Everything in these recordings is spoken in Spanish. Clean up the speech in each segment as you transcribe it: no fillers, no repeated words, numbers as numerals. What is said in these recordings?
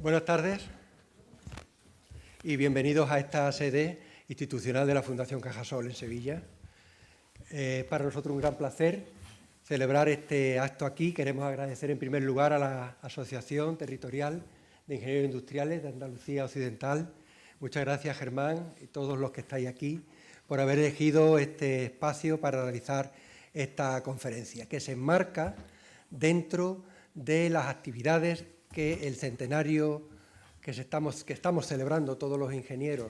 Buenas tardes y bienvenidos a esta sede institucional de la Fundación Cajasol en Sevilla. Para nosotros un gran placer celebrar este acto aquí. Queremos agradecer en primer lugar a la Asociación Territorial de Ingenieros Industriales de Andalucía Occidental. Muchas gracias, Germán, y todos los que estáis aquí, por haber elegido este espacio para realizar esta conferencia, que se enmarca dentro de las actividades que el centenario que estamos celebrando todos los ingenieros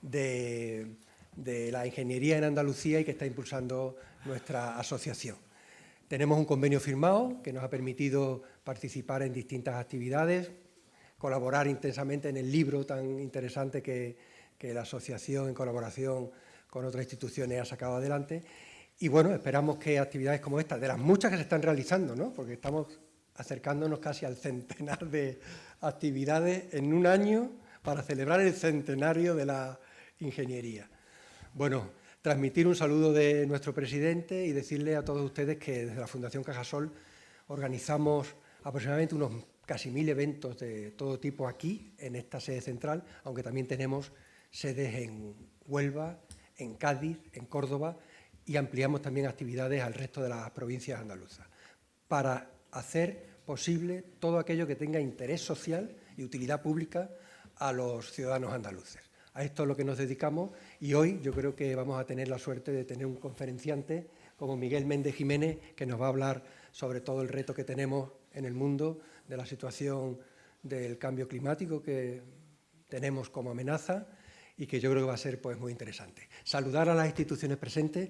de la ingeniería en Andalucía y que está impulsando nuestra asociación. Tenemos un convenio firmado que nos ha permitido participar en distintas actividades, colaborar intensamente en el libro tan interesante que la asociación, en colaboración con otras instituciones, ha sacado adelante. Y bueno, esperamos que actividades como esta, de las muchas que se están realizando, ¿no?, porque estamos acercándonos casi al centenar de actividades en un año para celebrar el centenario de la ingeniería. Bueno, transmitir un saludo de nuestro presidente y decirle a todos ustedes que desde la Fundación Cajasol organizamos aproximadamente unos casi 1000 eventos de todo tipo aquí, en esta sede central, aunque también tenemos sedes en Huelva, en Cádiz, en Córdoba, y ampliamos también actividades al resto de las provincias andaluzas, para hacer posible todo aquello que tenga interés social y utilidad pública a los ciudadanos andaluces. A esto es lo que nos dedicamos y hoy yo creo que vamos a tener la suerte de tener un conferenciante como Miguel Méndez Jiménez, que nos va a hablar sobre todo el reto que tenemos en el mundo, de la situación del cambio climático que tenemos como amenaza y que yo creo que va a ser pues muy interesante. Saludar a las instituciones presentes: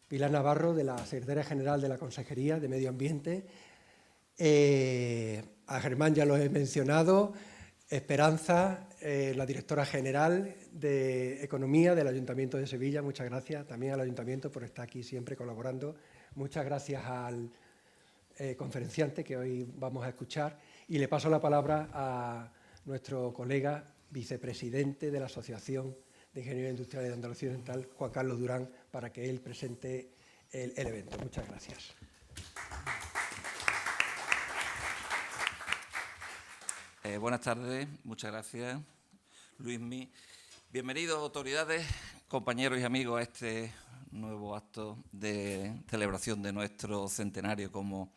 Pilar Navarro, de la Secretaría General de la Consejería de Medio Ambiente, a Germán ya lo he mencionado, Esperanza, la directora general de Economía del Ayuntamiento de Sevilla, muchas gracias también al Ayuntamiento por estar aquí siempre colaborando, muchas gracias al conferenciante que hoy vamos a escuchar, y le paso la palabra a nuestro colega vicepresidente de la Asociación de Ingenieros Industriales de Andalucía Occidental, Juan Carlos Durán, para que él presente el evento. Muchas gracias. Buenas tardes, muchas gracias, Luismi. Bienvenidos, autoridades, compañeros y amigos, a este nuevo acto de celebración de nuestro centenario como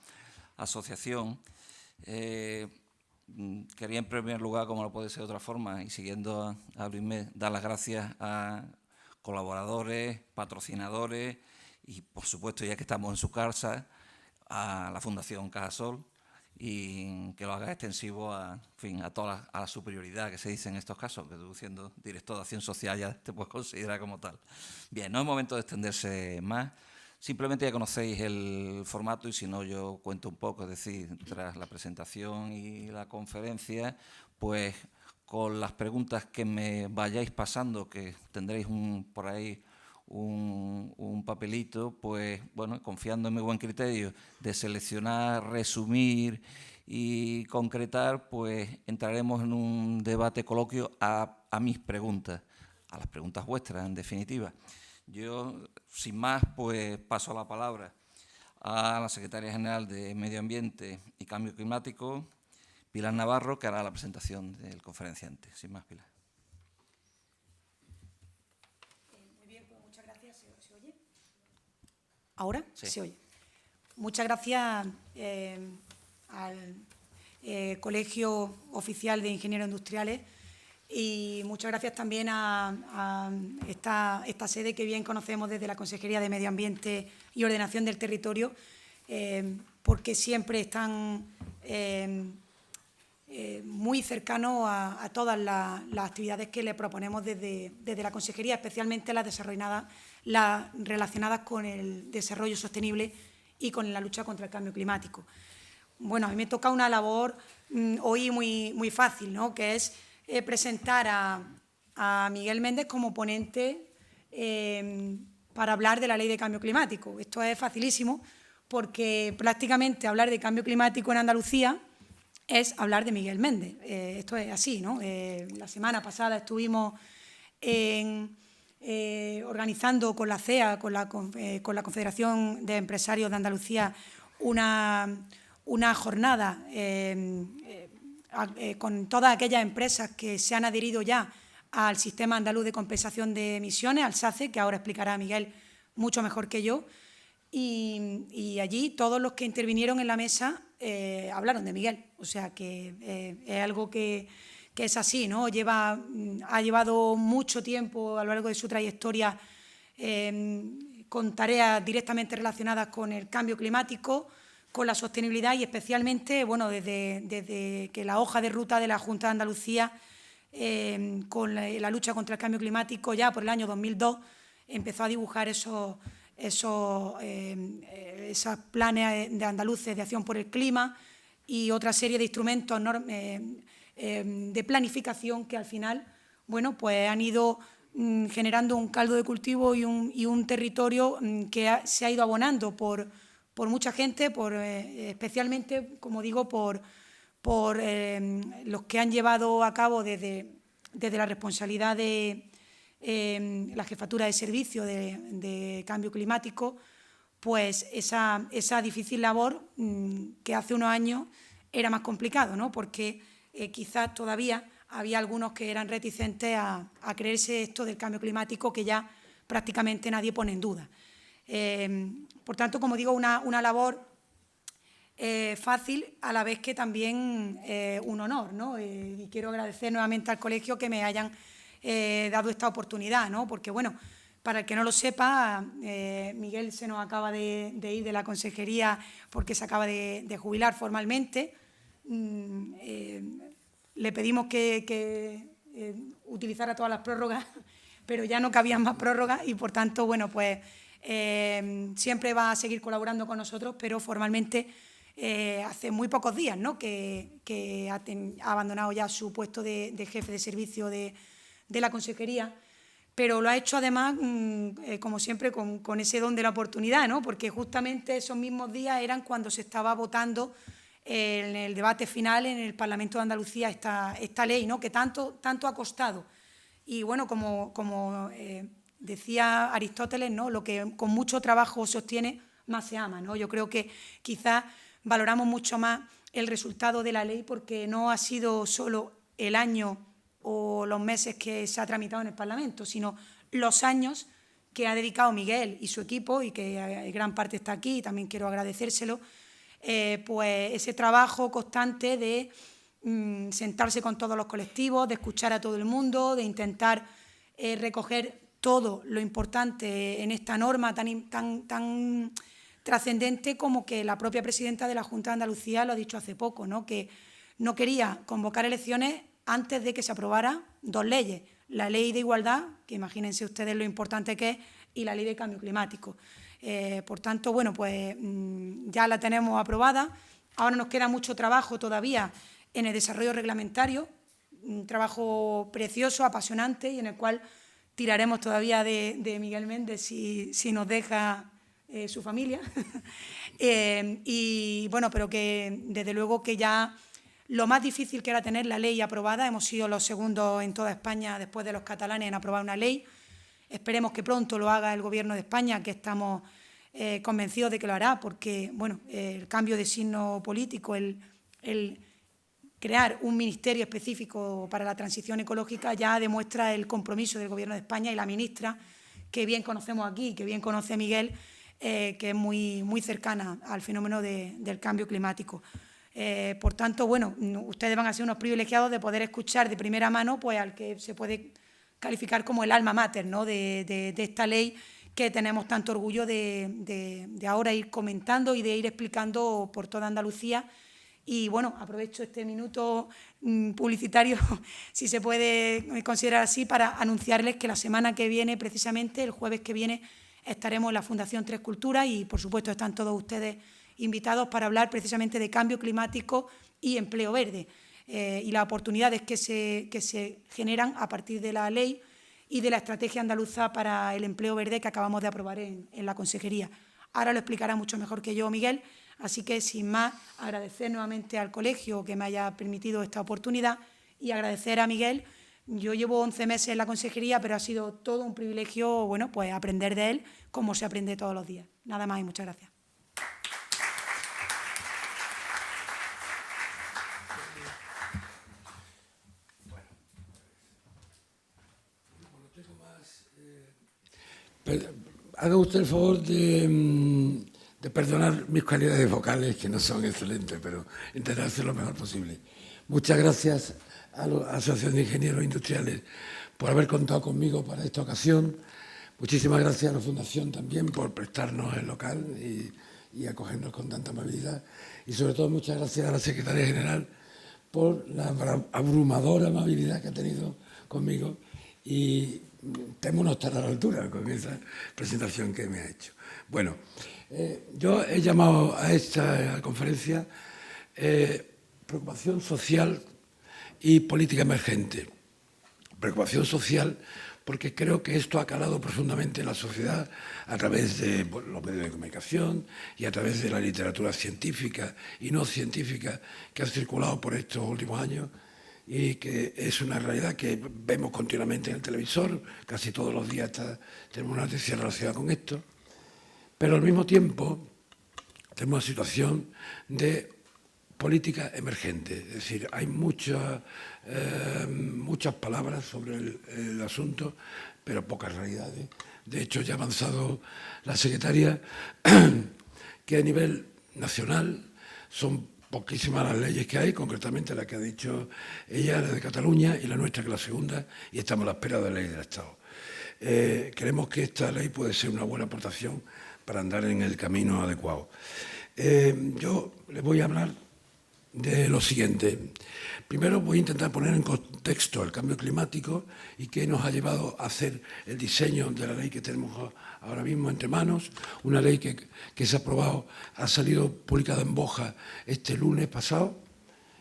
asociación. Quería, en primer lugar, como no puede ser de otra forma, y siguiendo a Luismi, dar las gracias a colaboradores, patrocinadores y, por supuesto, ya que estamos en su casa, a la Fundación Cajasol, y que lo haga extensivo a toda la superioridad que se dice en estos casos, que tú, siendo director de Acción Social, ya te puedes considerar como tal. Bien, no es momento de extenderse más, simplemente ya conocéis el formato y si no yo cuento un poco, es decir, tras la presentación y la conferencia, pues con las preguntas que me vayáis pasando, que tendréis por ahí un papelito, pues bueno, confiando en mi buen criterio de seleccionar, resumir y concretar, pues entraremos en un debate coloquio a mis preguntas, a las preguntas vuestras, en definitiva. Yo, sin más, pues paso la palabra a la Secretaria General de Medio Ambiente y Cambio Climático, Pilar Navarro, que hará la presentación del conferenciante. Sin más, Pilar. ¿Ahora? Sí. Se oye. Muchas gracias al Colegio Oficial de Ingenieros Industriales y muchas gracias también a esta sede que bien conocemos desde la Consejería de Medio Ambiente y Ordenación del Territorio, porque siempre están muy cercanos a todas las actividades que le proponemos desde la Consejería, especialmente las relacionadas con el desarrollo sostenible y con la lucha contra el cambio climático. Bueno, a mí me toca una labor hoy muy fácil, ¿no?, que es presentar a Miguel Méndez como ponente para hablar de la Ley de Cambio Climático. Esto es facilísimo porque prácticamente hablar de cambio climático en Andalucía es hablar de Miguel Méndez. Esto es así, ¿no? La semana pasada estuvimos organizando con la CEA, con la Confederación de Empresarios de Andalucía, una jornada con todas aquellas empresas que se han adherido ya al Sistema Andaluz de Compensación de Emisiones, al SACE, que ahora explicará Miguel mucho mejor que yo. Y allí todos los que intervinieron en la mesa hablaron de Miguel. O sea que es algo que es así, ¿no? Ha llevado mucho tiempo a lo largo de su trayectoria con tareas directamente relacionadas con el cambio climático, con la sostenibilidad y especialmente, bueno, desde que la hoja de ruta de la Junta de Andalucía con la lucha contra el cambio climático ya por el año 2002 empezó a dibujar esos planes de andaluces de acción por el clima y otra serie de instrumentos de planificación que al final, bueno, pues han ido generando un caldo de cultivo y un territorio que se ha ido abonando por mucha gente, especialmente, como digo, por los que han llevado a cabo desde la responsabilidad de la jefatura de servicio de cambio climático, pues esa difícil labor que hace unos años era más complicado, ¿no? Porque quizás todavía había algunos que eran reticentes a creerse esto del cambio climático que ya prácticamente nadie pone en duda. Por tanto, como digo, una labor fácil a la vez que también un honor, ¿no? Y quiero agradecer nuevamente al colegio que me hayan dado esta oportunidad, ¿no? Porque, bueno, para el que no lo sepa, Miguel se nos acaba de ir de la consejería porque se acaba de jubilar formalmente. Le pedimos que utilizara todas las prórrogas, pero ya no cabían más prórrogas y, por tanto, bueno, pues siempre va a seguir colaborando con nosotros, pero formalmente hace muy pocos días, ¿no? que ha abandonado ya su puesto de jefe de servicio de la consejería, pero lo ha hecho además, como siempre, con ese don de la oportunidad, ¿no? Porque justamente esos mismos días eran cuando se estaba votando en el debate final en el Parlamento de Andalucía esta ley, ¿no? Que tanto ha costado. Y bueno, como decía Aristóteles, ¿no? Lo que con mucho trabajo se obtiene, más se ama, ¿no? Yo creo que quizás valoramos mucho más el resultado de la ley porque no ha sido solo el año o los meses que se ha tramitado en el Parlamento, sino los años que ha dedicado Miguel y su equipo, y que gran parte está aquí, y también quiero agradecérselo, pues ese trabajo constante de sentarse con todos los colectivos, de escuchar a todo el mundo, de intentar recoger todo lo importante en esta norma tan trascendente como que la propia presidenta de la Junta de Andalucía lo ha dicho hace poco, ¿no? Que no quería convocar elecciones antes de que se aprobaran dos leyes, la Ley de Igualdad, que imagínense ustedes lo importante que es, y la Ley de Cambio Climático. Por tanto, bueno, pues ya la tenemos aprobada. Ahora nos queda mucho trabajo todavía en el desarrollo reglamentario, un trabajo precioso, apasionante, y en el cual tiraremos todavía de Miguel Méndez si nos deja su familia. Y bueno, pero que desde luego que ya lo más difícil que era tener la ley aprobada, hemos sido los segundos en toda España después de los catalanes en aprobar una ley. Esperemos que pronto lo haga el Gobierno de España, que estamos convencidos de que lo hará, porque bueno, el cambio de signo político, el crear un ministerio específico para la transición ecológica ya demuestra el compromiso del Gobierno de España, y la ministra, que bien conocemos aquí, que bien conoce Miguel, que es muy cercana al fenómeno del cambio climático. Por tanto, bueno, ustedes van a ser unos privilegiados de poder escuchar de primera mano pues, al que se puede calificar como el alma mater, ¿no? de esta ley que tenemos tanto orgullo de ahora ir comentando y de ir explicando por toda Andalucía. Y bueno, aprovecho este minuto publicitario, si se puede considerar así, para anunciarles que la semana que viene, precisamente el jueves que viene, estaremos en la Fundación Tres Culturas y, por supuesto, están todos ustedes invitados para hablar precisamente de cambio climático y empleo verde y las oportunidades que se generan a partir de la ley y de la estrategia andaluza para el empleo verde que acabamos de aprobar en la consejería. Ahora lo explicará mucho mejor que yo Miguel, así que sin más agradecer nuevamente al colegio que me haya permitido esta oportunidad y agradecer a Miguel. Yo llevo 11 meses en la consejería, pero ha sido todo un privilegio, bueno, pues aprender de él como se aprende todos los días. Nada más y muchas gracias. haga usted el favor de perdonar mis cualidades vocales, que no son excelentes, pero intentaré hacer lo mejor posible. Muchas gracias a la Asociación de Ingenieros Industriales por haber contado conmigo para esta ocasión. Muchísimas gracias a la Fundación también por prestarnos el local y acogernos con tanta amabilidad. Y sobre todo muchas gracias a la Secretaria General por la abrumadora amabilidad que ha tenido conmigo y temo no estar a la altura con esa presentación que me ha hecho. Bueno, yo he llamado a esta conferencia preocupación social y política emergente. Preocupación social porque creo que esto ha calado profundamente en la sociedad a través de los medios de comunicación y a través de la literatura científica y no científica que ha circulado por estos últimos años y que es una realidad que vemos continuamente en el televisor, casi todos los días tenemos una noticia relacionada con esto, pero al mismo tiempo tenemos una situación de política emergente, es decir, hay muchas palabras sobre el asunto, pero pocas realidades. De hecho, ya ha avanzado la secretaria que a nivel nacional son poquísimas las leyes que hay, concretamente la que ha dicho ella, la de Cataluña, y la nuestra, que es la segunda, y estamos a la espera de la ley del Estado. Creemos que esta ley puede ser una buena aportación para andar en el camino adecuado. Yo les voy a hablar de lo siguiente. Primero voy a intentar poner en contexto el cambio climático y qué nos ha llevado a hacer el diseño de la ley que tenemos ahora mismo entre manos, una ley que se ha aprobado, ha salido publicada en Boja este lunes pasado,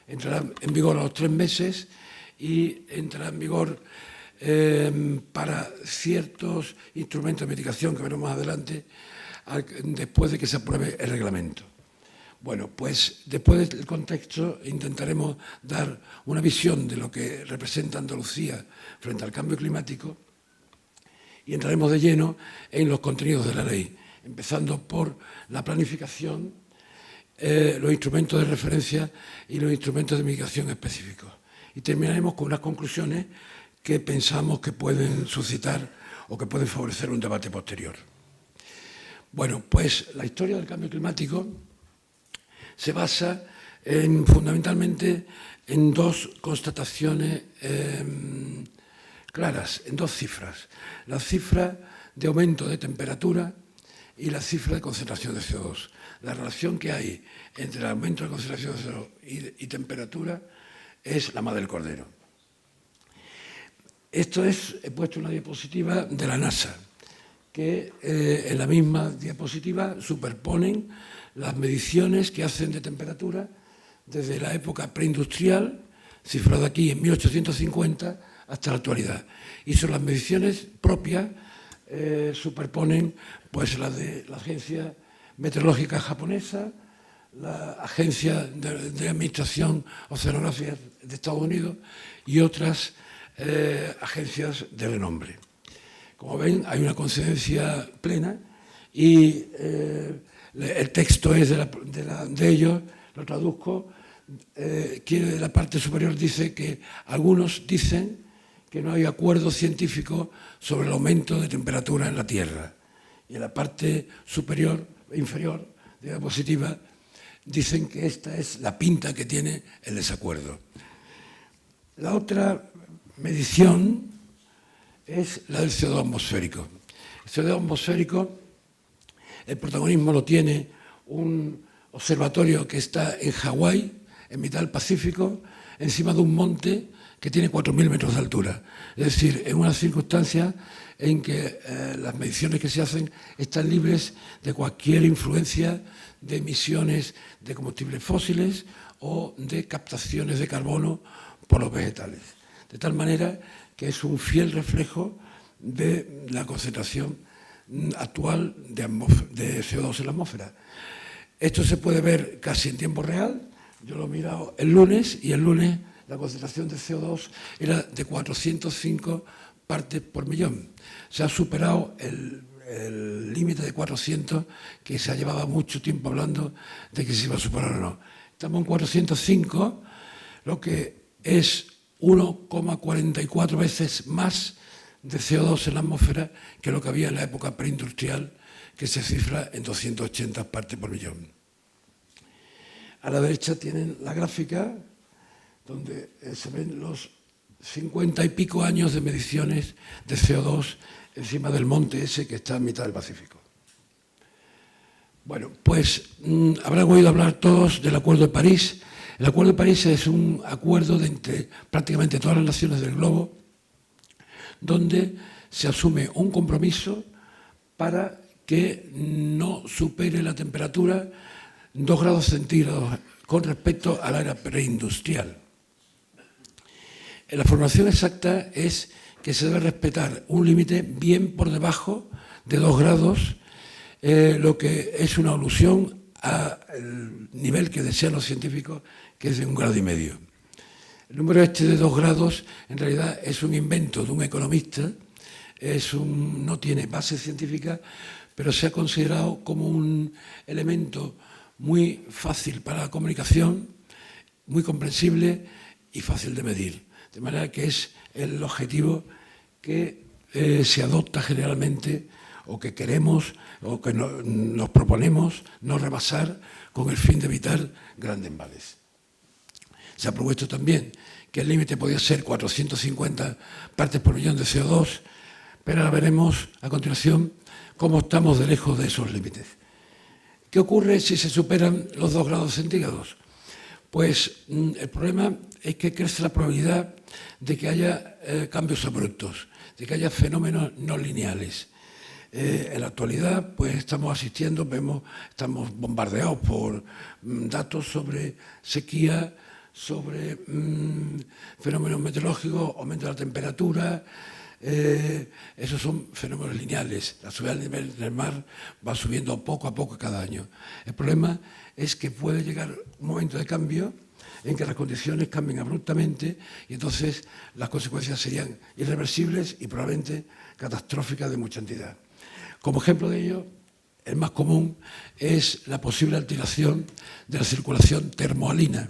entrará en vigor a los 3 meses y entrará en vigor para ciertos instrumentos de mitigación que veremos más adelante, después de que se apruebe el reglamento. Bueno, pues después del contexto intentaremos dar una visión de lo que representa Andalucía frente al cambio climático y entraremos de lleno en los contenidos de la ley, empezando por la planificación, los instrumentos de referencia y los instrumentos de mitigación específicos. Y terminaremos con unas conclusiones que pensamos que pueden suscitar o que pueden favorecer un debate posterior. Bueno, pues la historia del cambio climático se basa fundamentalmente en 2 constataciones claras, en 2 cifras. La cifra de aumento de temperatura y la cifra de concentración de CO2. La relación que hay entre el aumento de concentración de CO2 y temperatura es la madre del cordero. Esto he puesto una diapositiva de la NASA, que en la misma diapositiva superponen las mediciones que hacen de temperatura desde la época preindustrial, cifrada aquí en 1850, hasta la actualidad. Y son las mediciones propias, superponen pues las de la Agencia Meteorológica Japonesa, la Agencia de Administración Oceanográfica de Estados Unidos y otras agencias de renombre. Como ven, hay una coincidencia plena y el texto es de ellos, lo traduzco, de la parte superior dice que algunos dicen que no hay acuerdo científico sobre el aumento de temperatura en la Tierra. Y en la parte inferior de la diapositiva dicen que esta es la pinta que tiene el desacuerdo. La otra medición es la del CO2 atmosférico. El CO2 atmosférico, el protagonismo lo tiene un observatorio que está en Hawái, en mitad del Pacífico, encima de un monte que tiene 4.000 metros de altura. Es decir, en una circunstancia en que las mediciones que se hacen están libres de cualquier influencia de emisiones de combustibles fósiles o de captaciones de carbono por los vegetales. De tal manera que es un fiel reflejo de la concentración actual de CO2 en la atmósfera. Esto se puede ver casi en tiempo real. Yo lo he mirado el lunes y el lunes la concentración de CO2 era de 405 partes por millón. Se ha superado el límite de 400 que se ha llevado mucho tiempo hablando de que se iba a superar o no. Estamos en 405, lo que es 1,44 veces más de CO2 en la atmósfera que lo que había en la época preindustrial, que se cifra en 280 partes por millón. A la derecha tienen la gráfica donde se ven los 50 y pico años de mediciones de CO2 encima del monte ese que está en mitad del Pacífico. Bueno, pues habrán oído hablar todos del Acuerdo de París. El Acuerdo de París es un acuerdo de entre prácticamente todas las naciones del globo, donde se asume un compromiso para que no supere la temperatura 2 grados centígrados con respecto a la era preindustrial. La formulación exacta es que se debe respetar un límite bien por debajo de 2 grados, lo que es una alusión al nivel que desean los científicos, que es de 1,5 grados. El número este de 2 grados en realidad es un invento de un economista, no tiene base científica, pero se ha considerado como un elemento muy fácil para la comunicación, muy comprensible y fácil de medir. De manera que es el objetivo que se adopta generalmente o que queremos o que nos proponemos no rebasar con el fin de evitar grandes males. Se ha propuesto también que el límite podía ser 450 partes por millón de CO2, pero ahora veremos a continuación cómo estamos de lejos de esos límites. ¿Qué ocurre si se superan los 2 grados centígrados? Pues el problema es que crece la probabilidad de que haya cambios abruptos, de que haya fenómenos no lineales. En la actualidad, pues estamos asistiendo, estamos bombardeados por datos sobre sequía, sobre fenómenos meteorológicos, aumento de la temperatura. Esos son fenómenos lineales. La subida del nivel del mar va subiendo poco a poco cada año. El problema es que puede llegar un momento de cambio en que las condiciones cambien abruptamente y entonces las consecuencias serían irreversibles y probablemente catastróficas de mucha entidad. Como ejemplo de ello, el más común es la posible alteración de la circulación termoalina.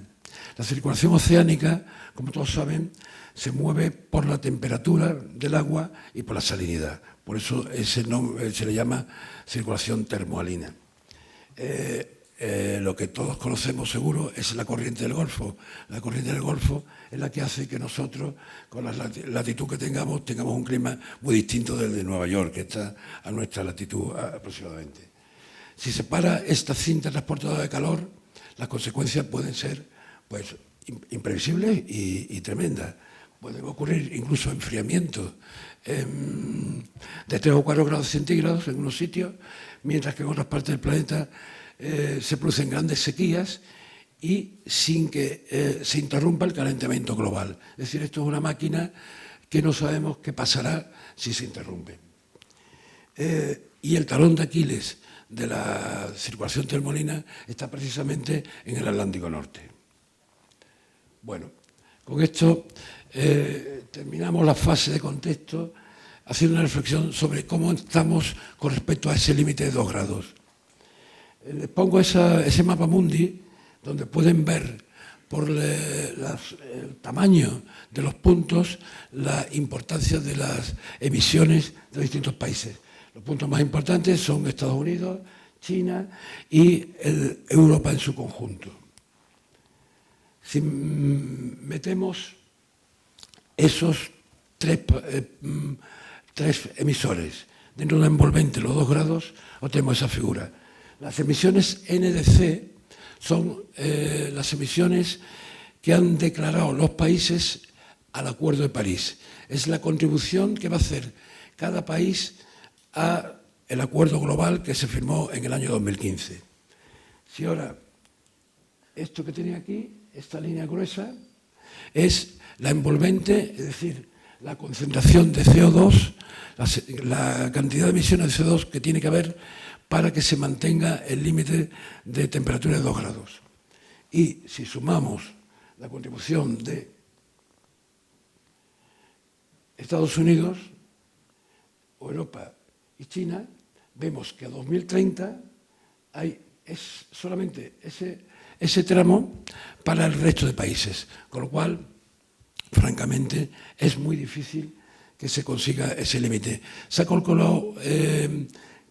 La circulación oceánica, como todos saben, se mueve por la temperatura del agua y por la salinidad. Por eso se le llama circulación termoalina. Lo que todos conocemos seguro es la corriente del Golfo. La corriente del Golfo es la que hace que nosotros, con la latitud que tengamos un clima muy distinto del de Nueva York, que está a nuestra latitud aproximadamente. Si se para esta cinta transportadora de calor, las consecuencias pueden ser pues, imprevisibles y tremendas. Pueden ocurrir incluso enfriamientos de 3 o 4 grados centígrados en unos sitios, mientras que en otras partes del planeta se producen grandes sequías y sin que se interrumpa el calentamiento global. Es decir, esto es una máquina que no sabemos qué pasará si se interrumpe. Y el talón de Aquiles de la circulación termoalina está precisamente en el Atlántico Norte. Bueno, con esto terminamos la fase de contexto haciendo una reflexión sobre cómo estamos con respecto a ese límite de 2 grados. Les pongo ese mapa mundi donde pueden ver por el tamaño de los puntos la importancia de las emisiones de los distintos países. Los puntos más importantes son Estados Unidos, China y Europa en su conjunto. Si metemos esos tres emisores dentro de un envolvente, los 2 grados, obtenemos esa figura. Las emisiones NDC son las emisiones que han declarado los países al Acuerdo de París. Es la contribución que va a hacer cada país al acuerdo global que se firmó en el año 2015. Si ahora, esto que tenía aquí, esta línea gruesa, es la envolvente, es decir, la concentración de CO2, la cantidad de emisiones de CO2 que tiene que haber para que se mantenga el límite de temperatura de 2 grados. Y si sumamos la contribución de Estados Unidos, Europa y China, vemos que a 2030 es solamente ese tramo para el resto de países, con lo cual, francamente, es muy difícil que se consiga ese límite. Se ha calculado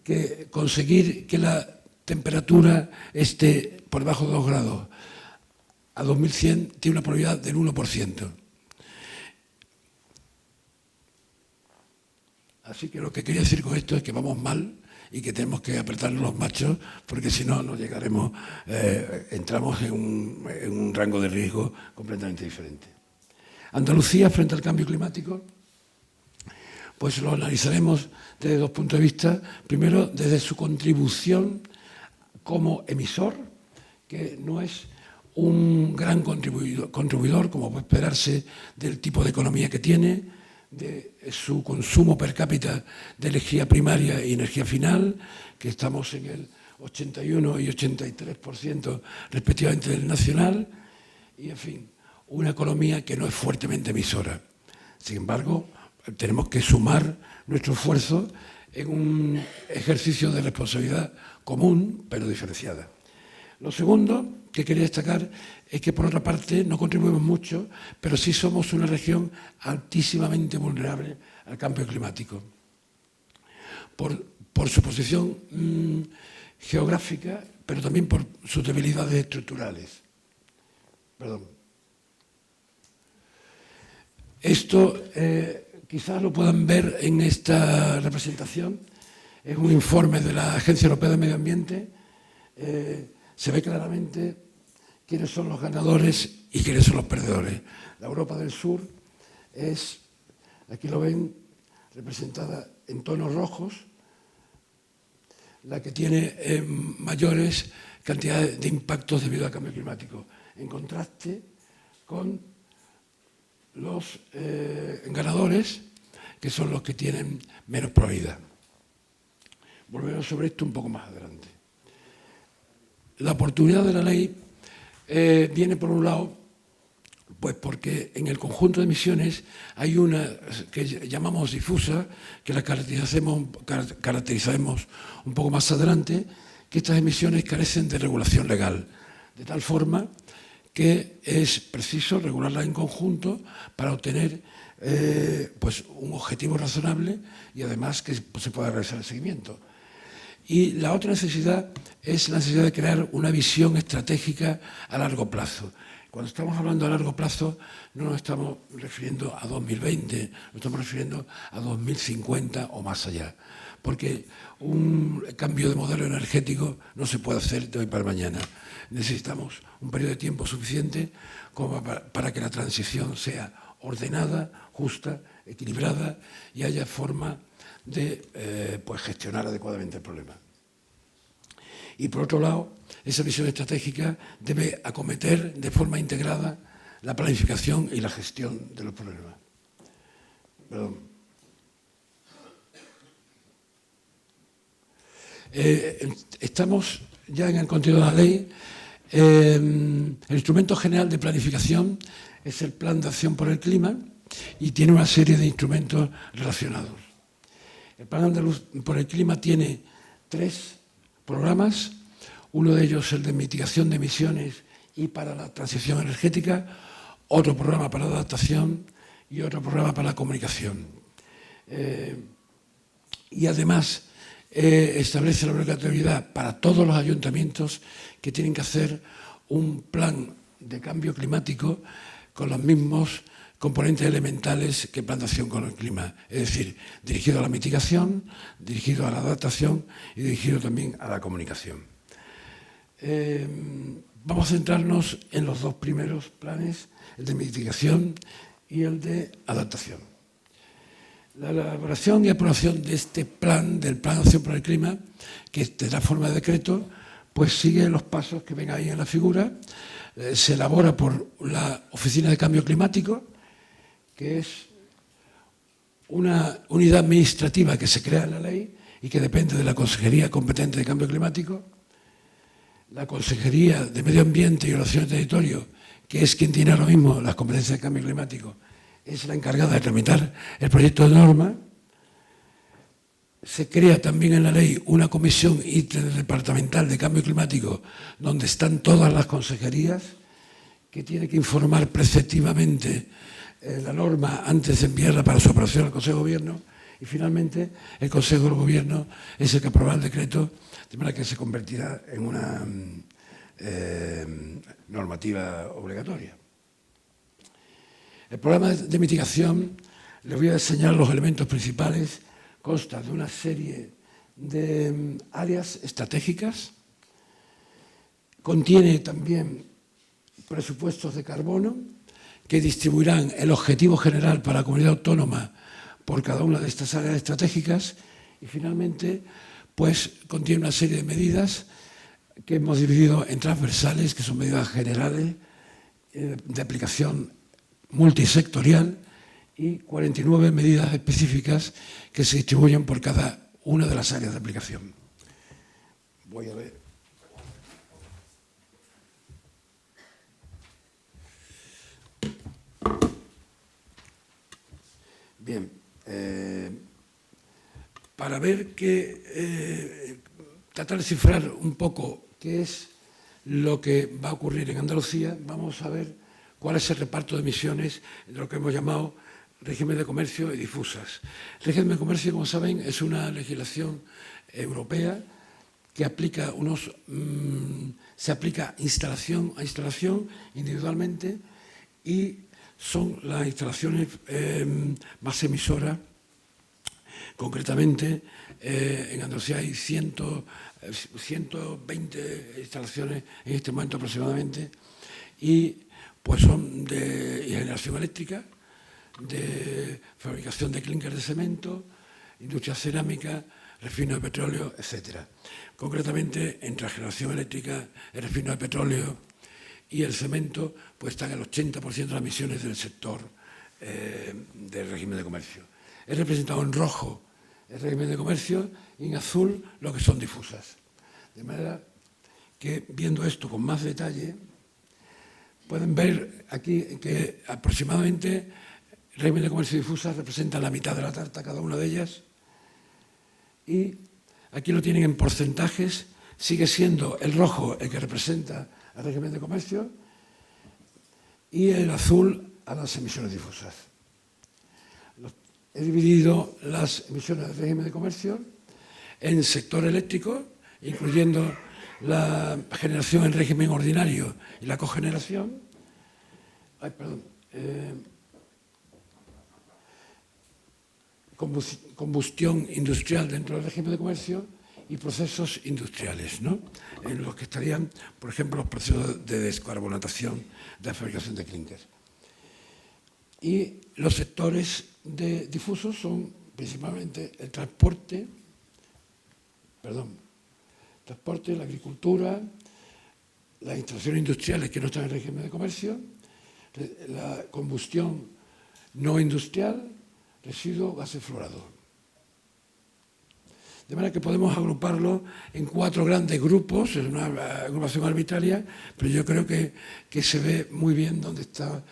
que conseguir que la temperatura esté por debajo de 2 grados a 2100 tiene una probabilidad del 1%. Así que lo que quería decir con esto es que vamos mal y que tenemos que apretarnos los machos, porque si no, no llegaremos, entramos en un rango de riesgo completamente diferente. Andalucía, frente al cambio climático, pues lo analizaremos desde 2 puntos de vista. Primero, desde su contribución como emisor, que no es un gran contribuidor, como puede esperarse del tipo de economía que tiene, de su consumo per cápita de energía primaria y energía final, que estamos en el 81 y 83% respectivamente del nacional, y en fin, una economía que no es fuertemente emisora. Sin embargo, tenemos que sumar nuestro esfuerzo en un ejercicio de responsabilidad común, pero diferenciada. Lo segundo que quería destacar es que, por otra parte, no contribuimos mucho, pero sí somos una región altísimamente vulnerable al cambio climático. Por su posición geográfica, pero también por sus debilidades estructurales. Esto quizás lo puedan ver en esta representación. Es un informe de la Agencia Europea de Medio Ambiente. Se ve claramente quiénes son los ganadores y quiénes son los perdedores. La Europa del Sur es, aquí lo ven, representada en tonos rojos, la que tiene mayores cantidades de impactos debido al cambio climático, en contraste con los ganadores, que son los que tienen menos probabilidad. Volveremos sobre esto un poco más adelante. La oportunidad de la ley viene, por un lado, pues porque en el conjunto de emisiones hay una que llamamos difusa, que la caracterizaremos un poco más adelante, que estas emisiones carecen de regulación legal, de tal forma que es preciso regularlas en conjunto para obtener pues un objetivo razonable y además que se pueda realizar el seguimiento. Y la otra necesidad es la necesidad de crear una visión estratégica a largo plazo. Cuando estamos hablando a largo plazo, no nos estamos refiriendo a 2020, nos estamos refiriendo a 2050 o más allá. Porque un cambio de modelo energético no se puede hacer de hoy para mañana. Necesitamos un periodo de tiempo suficiente como para que la transición sea ordenada, justa, equilibrada y haya forma de pues gestionar adecuadamente el problema. Y por otro lado, esa visión estratégica debe acometer de forma integrada la planificación y la gestión de los problemas. Estamos ya en el contenido de la ley. El instrumento general de planificación es el Plan de Acción por el Clima y tiene una serie de instrumentos relacionados. El Plan Andaluz por el Clima tiene 3 programas, uno de ellos el de mitigación de emisiones y para la transición energética, otro programa para la adaptación y otro programa para la comunicación. Y además establece la obligatoriedad para todos los ayuntamientos que tienen que hacer un plan de cambio climático con los mismos componentes elementales que plan de acción con el clima, es decir, dirigido a la mitigación, dirigido a la adaptación y dirigido también a la comunicación. Vamos a centrarnos en los 2 primeros planes, el de mitigación y el de adaptación. La elaboración y aprobación de este plan, del Plan de Acción por el Clima, que tendrá forma de decreto, pues sigue los pasos que ven ahí en la figura. Se elabora por la Oficina de Cambio Climático, que es una unidad administrativa que se crea en la ley y que depende de la Consejería competente de Cambio Climático, la Consejería de Medio Ambiente y Ordenación del Territorio, que es quien tiene ahora mismo las competencias de cambio climático, es la encargada de tramitar el proyecto de norma. Se crea también en la ley una comisión interdepartamental de cambio climático donde están todas las consejerías, que tiene que informar preceptivamente la norma antes de enviarla para su aprobación al Consejo de Gobierno, y finalmente el Consejo de Gobierno es el que aprobará el decreto, de manera que se convertirá en una normativa obligatoria. El programa de mitigación, les voy a señalar los elementos principales, consta de una serie de áreas estratégicas, contiene también presupuestos de carbono que distribuirán el objetivo general para la comunidad autónoma por cada una de estas áreas estratégicas y finalmente pues contiene una serie de medidas que hemos dividido en transversales, que son medidas generales de aplicación multisectorial y 49 medidas específicas que se distribuyen por cada una de las áreas de aplicación. Voy a ver. Bien, para ver tratar de cifrar un poco qué es lo que va a ocurrir en Andalucía, vamos a ver cuál es el reparto de emisiones de lo que hemos llamado régimen de comercio y difusas. El régimen de comercio, como saben, es una legislación europea que aplica se aplica instalación a instalación individualmente y son las instalaciones más emisoras. Concretamente, en Andalucía hay 120 instalaciones en este momento aproximadamente y pues son de generación eléctrica, de fabricación de clínker de cemento, industria cerámica, refino de petróleo, etc. Concretamente, entre la generación eléctrica, el refino de petróleo y el cemento, pues están el 80% de las emisiones del sector del régimen de comercio. Es representado en rojo el régimen de comercio y en azul lo que son difusas. De manera que, viendo esto con más detalle, pueden ver aquí que aproximadamente el régimen de comercio y difusas representa la mitad de la tarta, cada una de ellas. Y aquí lo tienen en porcentajes. Sigue siendo el rojo el que representa al régimen de comercio y el azul a las emisiones difusas. He dividido las emisiones del régimen de comercio en sector eléctrico, incluyendo la generación en régimen ordinario y la cogeneración. Combustión industrial dentro del régimen de comercio y procesos industriales, ¿no? En los que estarían, por ejemplo, los procesos de descarbonatación de la fabricación de clínker. Y los sectores difusos son principalmente el transporte, la agricultura, las instalaciones industriales que no están en régimen de comercio, la combustión no industrial, residuos, gases fluorados. De manera que podemos agruparlo en 4 grandes grupos, es una agrupación arbitraria, pero yo creo que se ve muy bien dónde están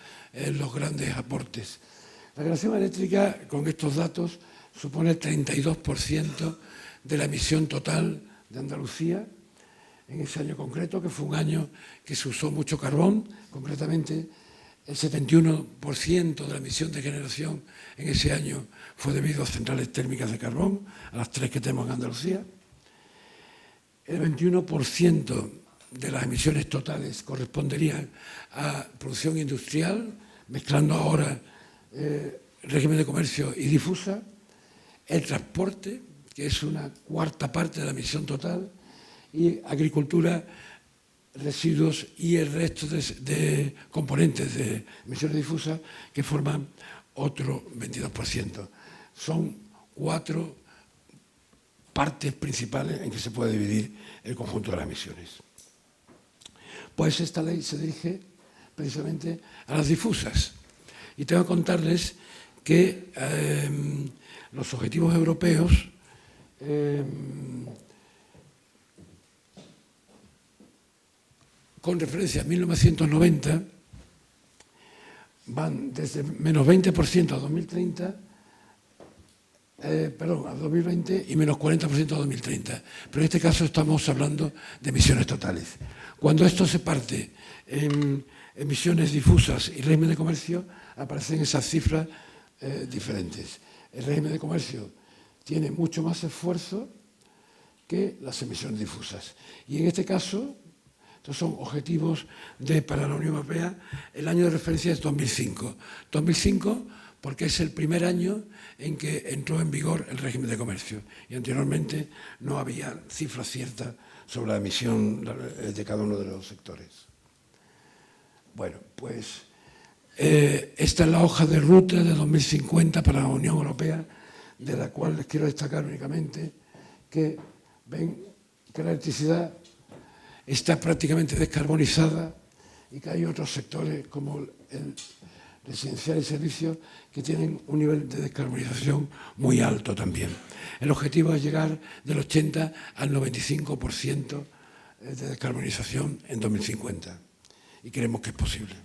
los grandes aportes. La generación eléctrica, con estos datos, supone el 32% de la emisión total de Andalucía en ese año concreto, que fue un año que se usó mucho carbón, concretamente el 71% de la emisión de generación en ese año fue debido a centrales térmicas de carbón, a las 3 que tenemos en Andalucía. El 21% de las emisiones totales corresponderían a producción industrial, mezclando ahora régimen de comercio y difusa. El transporte, que es una 1/4 parte de la emisión total, y agricultura, residuos y el resto de componentes de emisiones difusas que forman otro 22%. Son 4 partes principales en que se puede dividir el conjunto de las emisiones. Pues esta ley se dirige precisamente a las difusas. Y tengo que contarles que los objetivos europeos con referencia a 1990 van desde menos 20% a 2030, a 2020 y menos 40% a 2030. Pero en este caso estamos hablando de emisiones totales. Cuando esto se parte en emisiones difusas y régimen de comercio, aparecen esas cifras diferentes. El régimen de comercio tiene mucho más esfuerzo que las emisiones difusas. Y en este caso, estos son objetivos para la Unión Europea. El año de referencia es 2005. 2005 porque es el primer año en que entró en vigor el régimen de comercio. Y anteriormente no había cifras ciertas sobre la emisión de cada uno de los sectores. Bueno, pues esta es la hoja de ruta de 2050 para la Unión Europea, de la cual les quiero destacar únicamente que ven que la electricidad está prácticamente descarbonizada y que hay otros sectores como el residencial y servicios que tienen un nivel de descarbonización muy alto también. El objetivo es llegar del 80 al 95% de descarbonización en 2050 y creemos que es posible.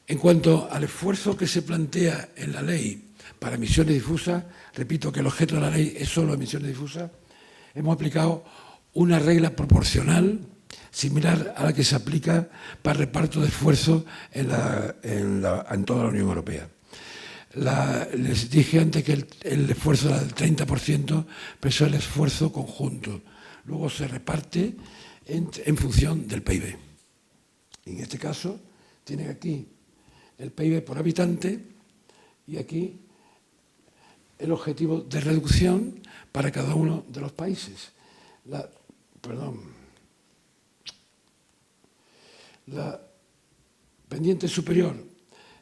En cuanto al esfuerzo que se plantea en la ley para emisiones difusas, repito que el objeto de la ley es solo emisiones difusas, hemos aplicado una regla proporcional similar a la que se aplica para reparto de esfuerzo en toda la Unión Europea. Les dije antes que el esfuerzo era del 30%, pero eso es el esfuerzo conjunto. Luego se reparte en función del PIB. En este caso, tienen aquí el PIB por habitante y aquí el objetivo de reducción para cada uno de los países. La pendiente superior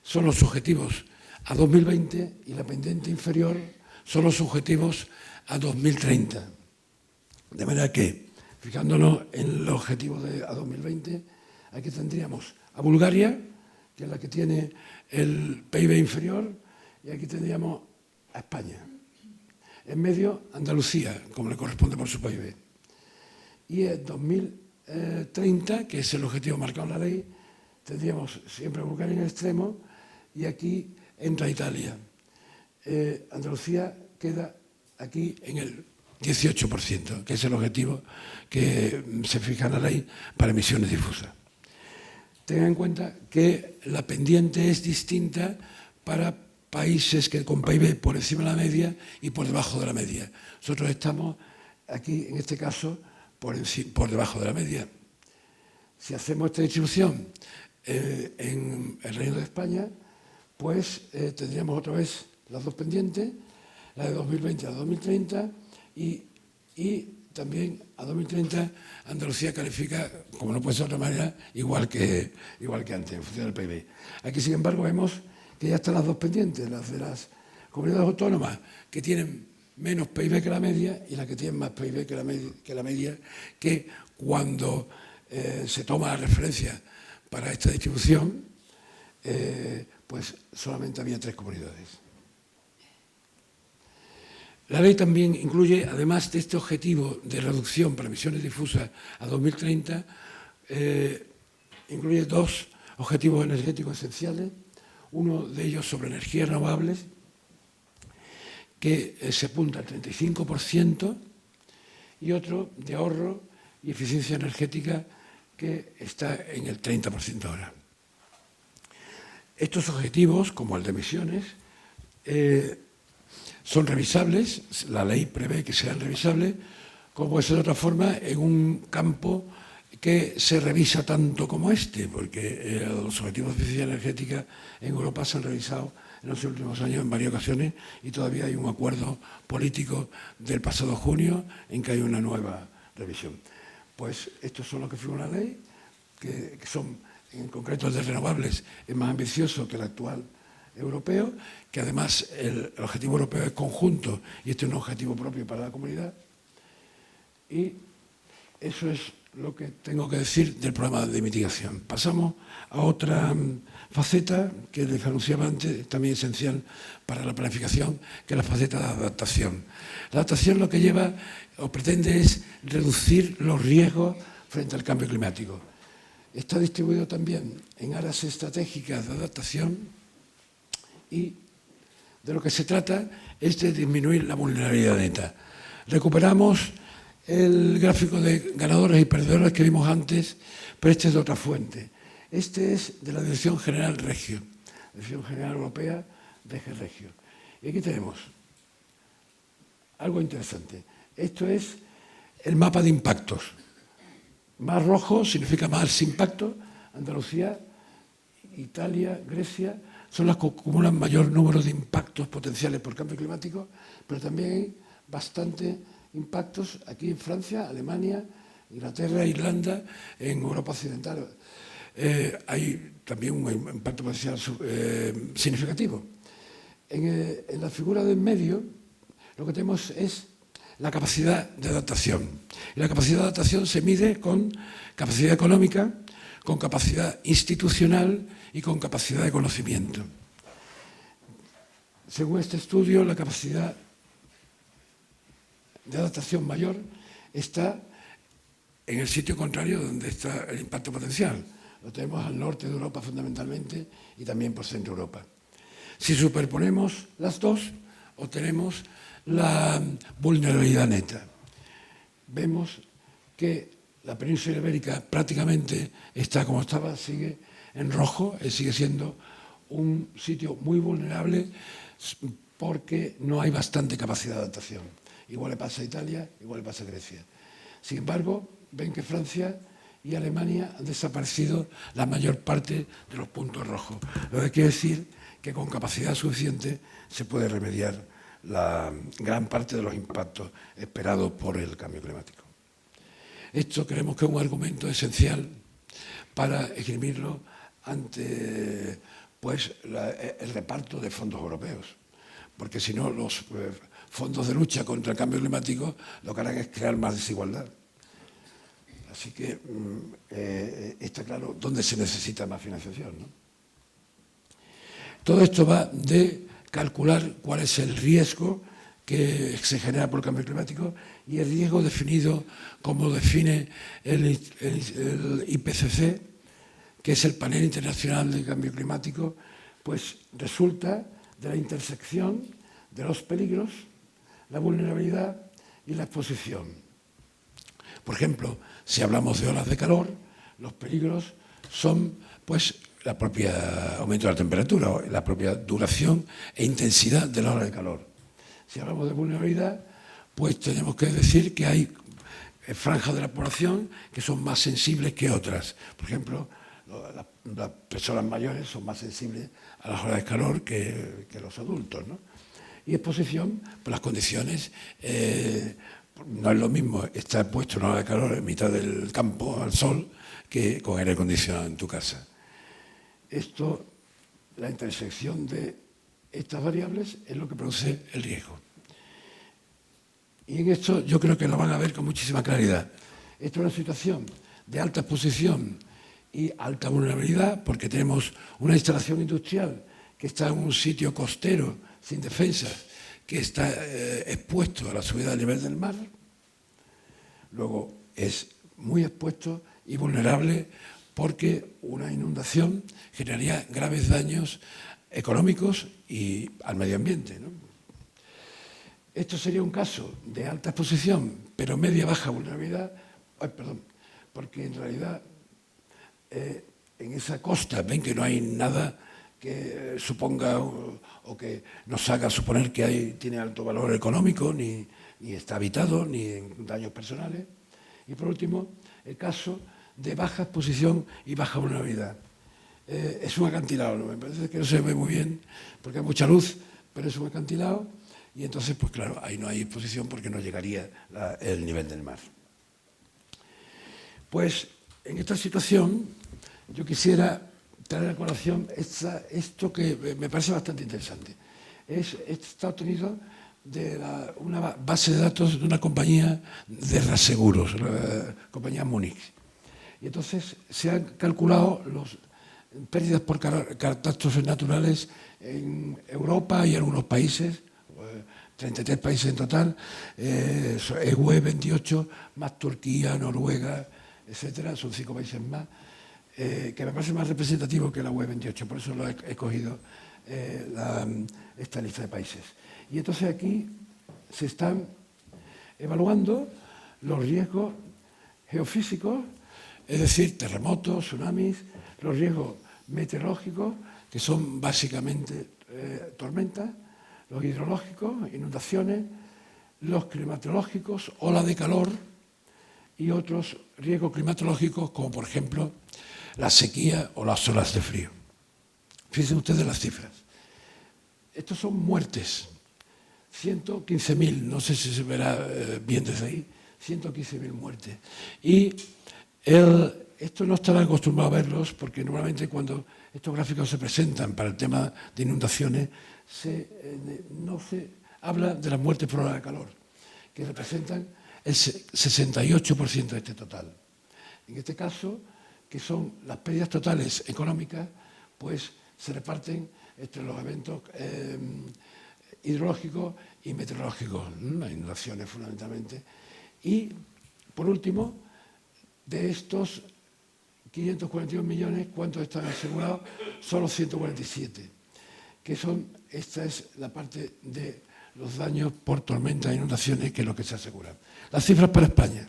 son los objetivos a 2020 y la pendiente inferior son los objetivos a 2030. De manera que, fijándonos en los objetivos a 2020, aquí tendríamos a Bulgaria, que es la que tiene el PIB inferior, y aquí tendríamos a España. En medio, Andalucía, como le corresponde por su PIB. Y en 2030, que es el objetivo marcado en la ley, tendríamos siempre a Bulgaria en el extremo y aquí entra Italia. Andalucía queda aquí en el 18%, que es el objetivo que se fija en la ley para emisiones difusas. Tengan en cuenta que la pendiente es distinta para países que con PIB por encima de la media y por debajo de la media. Nosotros estamos aquí, en este caso, por debajo de la media. Si hacemos esta distribución en el Reino de España, pues tendríamos otra vez las dos pendientes, la de 2020 a 2030 y también a 2030 Andalucía califica, como no puede ser de otra manera, igual que antes, en función del PIB. Aquí, sin embargo, vemos que ya están las dos pendientes, las de las comunidades autónomas que tienen menos PIB que la media y las que tienen más PIB que la media, que cuando se toma la referencia para esta distribución, pues solamente había 3 comunidades. La ley también incluye, además de este objetivo de reducción para emisiones difusas a 2030, incluye 2 objetivos energéticos esenciales, uno de ellos sobre energías renovables, que se apunta al 35%, y otro de ahorro y eficiencia energética, que está en el 30% ahora. Estos objetivos, como el de emisiones, son revisables, la ley prevé que sean revisables, como puede ser de otra forma, en un campo que se revisa tanto como este, porque los objetivos de eficiencia energética en Europa se han revisado en los últimos años en varias ocasiones y todavía hay un acuerdo político del pasado junio en que hay una nueva revisión. Pues estos son los que figuran en la ley, que son, en concreto el de renovables, es más ambicioso que el actual europeo, que además el objetivo europeo es conjunto y este es un objetivo propio para la comunidad. Y eso es lo que tengo que decir del programa de mitigación. Pasamos a otra faceta que les anunciaba antes, también esencial para la planificación, que es la faceta de adaptación. La adaptación lo que lleva o pretende es reducir los riesgos frente al cambio climático. Está distribuido también en áreas estratégicas de adaptación y de lo que se trata es de disminuir la vulnerabilidad neta. Recuperamos el gráfico de ganadores y perdedores que vimos antes, pero este es de otra fuente. Este es de la Dirección General Regio, Dirección General Europea de Regio. Y aquí tenemos algo interesante. Esto es el mapa de impactos. Más rojo significa más impacto. Andalucía, Italia, Grecia son las que acumulan mayor número de impactos potenciales por cambio climático, pero también hay bastantes impactos aquí en Francia, Alemania, Inglaterra, Irlanda, en Europa Occidental. Hay también un impacto potencial significativo. En la figura del medio, lo que tenemos es la capacidad de adaptación. Y la capacidad de adaptación se mide con capacidad económica, con capacidad institucional y con capacidad de conocimiento. Según este estudio, la capacidad de adaptación mayor está en el sitio contrario donde está el impacto potencial. Lo tenemos al norte de Europa fundamentalmente y también por centro Europa. Si superponemos las dos, obtenemos la vulnerabilidad neta. Vemos que la península ibérica prácticamente está como estaba, sigue en rojo, sigue siendo un sitio muy vulnerable porque no hay bastante capacidad de adaptación. Igual le pasa a Italia, igual le pasa a Grecia. Sin embargo, ven que Francia y Alemania han desaparecido la mayor parte de los puntos rojos. Lo que quiere decir que con capacidad suficiente se puede remediar la gran parte de los impactos esperados por el cambio climático. Esto creemos que es un argumento esencial para esgrimirlo ante el reparto de fondos europeos, porque si no los fondos de lucha contra el cambio climático lo que harán es crear más desigualdad. Así que está claro dónde se necesita más financiación, ¿no? Todo esto va de calcular cuál es el riesgo que se genera por el cambio climático y el riesgo definido como define el IPCC, que es el Panel Internacional de Cambio Climático, pues resulta de la intersección de los peligros, la vulnerabilidad y la exposición. Por ejemplo, si hablamos de olas de calor, los peligros son pues el propio aumento de la temperatura, la propia duración e intensidad de la ola de calor. Si hablamos de vulnerabilidad, pues tenemos que decir que hay franjas de la población que son más sensibles que otras. Por ejemplo, las personas mayores son más sensibles a las olas de calor que los adultos, ¿no? Y exposición, pues las condiciones, no es lo mismo estar puesto en una ola de calor en mitad del campo al sol que con aire acondicionado en tu casa. Esto, la intersección de estas variables es lo que produce el riesgo. Y en esto yo creo que lo van a ver con muchísima claridad. Esto es una situación de alta exposición y alta vulnerabilidad porque tenemos una instalación industrial que está en un sitio costero, sin defensas, que está expuesto a la subida del nivel del mar. Luego es muy expuesto y vulnerable porque una inundación generaría graves daños económicos y al medio ambiente, ¿no? Esto sería un caso de alta exposición, pero media-baja vulnerabilidad, porque en realidad en esa costa ven que no hay nada que suponga o que nos haga suponer que tiene alto valor económico, ni está habitado, ni en daños personales. Y por último, el caso de baja exposición y baja vulnerabilidad. Es un acantilado, ¿no? Me parece que no se ve muy bien porque hay mucha luz, pero es un acantilado y entonces, pues claro, ahí no hay exposición porque no llegaría el nivel del mar. Pues en esta situación yo quisiera traer a colación esto que me parece bastante interesante. Está obtenido de una base de datos de una compañía de reaseguros, la compañía Múnich. Y entonces se han calculado las pérdidas por catástrofes naturales en Europa y algunos países, 33 países en total, UE 28, más Turquía, Noruega, etcétera, son 5 países más, que me parece más representativo que la UE 28, por eso lo he cogido esta lista de países. Y entonces aquí se están evaluando los riesgos geofísicos, es decir, terremotos, tsunamis, los riesgos meteorológicos, que son básicamente tormentas, los hidrológicos, inundaciones, los climatológicos, olas de calor y otros riesgos climatológicos como, por ejemplo, la sequía o las olas de frío. Fíjense ustedes las cifras. Estos son muertes, 115.000, no sé si se verá bien desde ahí, 115.000 muertes. Y esto no estarán acostumbrados a verlos porque normalmente cuando estos gráficos se presentan para el tema de inundaciones no se habla de las muertes por ola de calor, que representan el 68% de este total. En este caso, que son las pérdidas totales económicas, pues se reparten entre los eventos hidrológicos y meteorológicos, las inundaciones fundamentalmente. Y, por último, de estos 541 millones, ¿cuántos están asegurados? Solo 147, que son, esta es la parte de los daños por tormentas e inundaciones, que es lo que se asegura. Las cifras para España.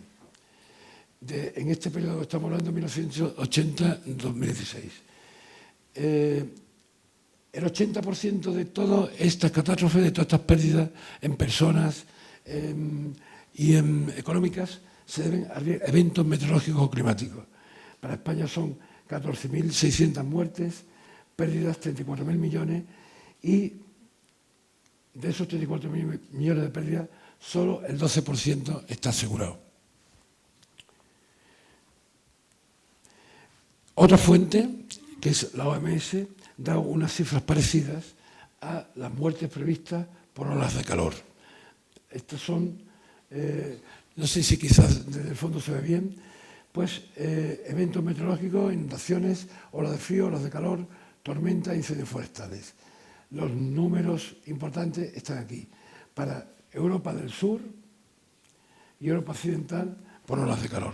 En este periodo que estamos hablando, 1980-2016. El 80% de todas estas catástrofes, de todas estas pérdidas en personas y en económicas, se deben a eventos meteorológicos o climáticos. Para España son 14.600 muertes, pérdidas 34.000 millones y de esos 34.000 millones de pérdidas, solo el 12% está asegurado. Otra fuente, que es la OMS, da unas cifras parecidas a las muertes previstas por olas de calor. Estos son, no sé si quizás desde el fondo se ve bien, pues eventos meteorológicos, inundaciones, olas de frío, olas de calor, tormentas, incendios forestales. Los números importantes están aquí. Para Europa del Sur y Europa Occidental, por olas de calor.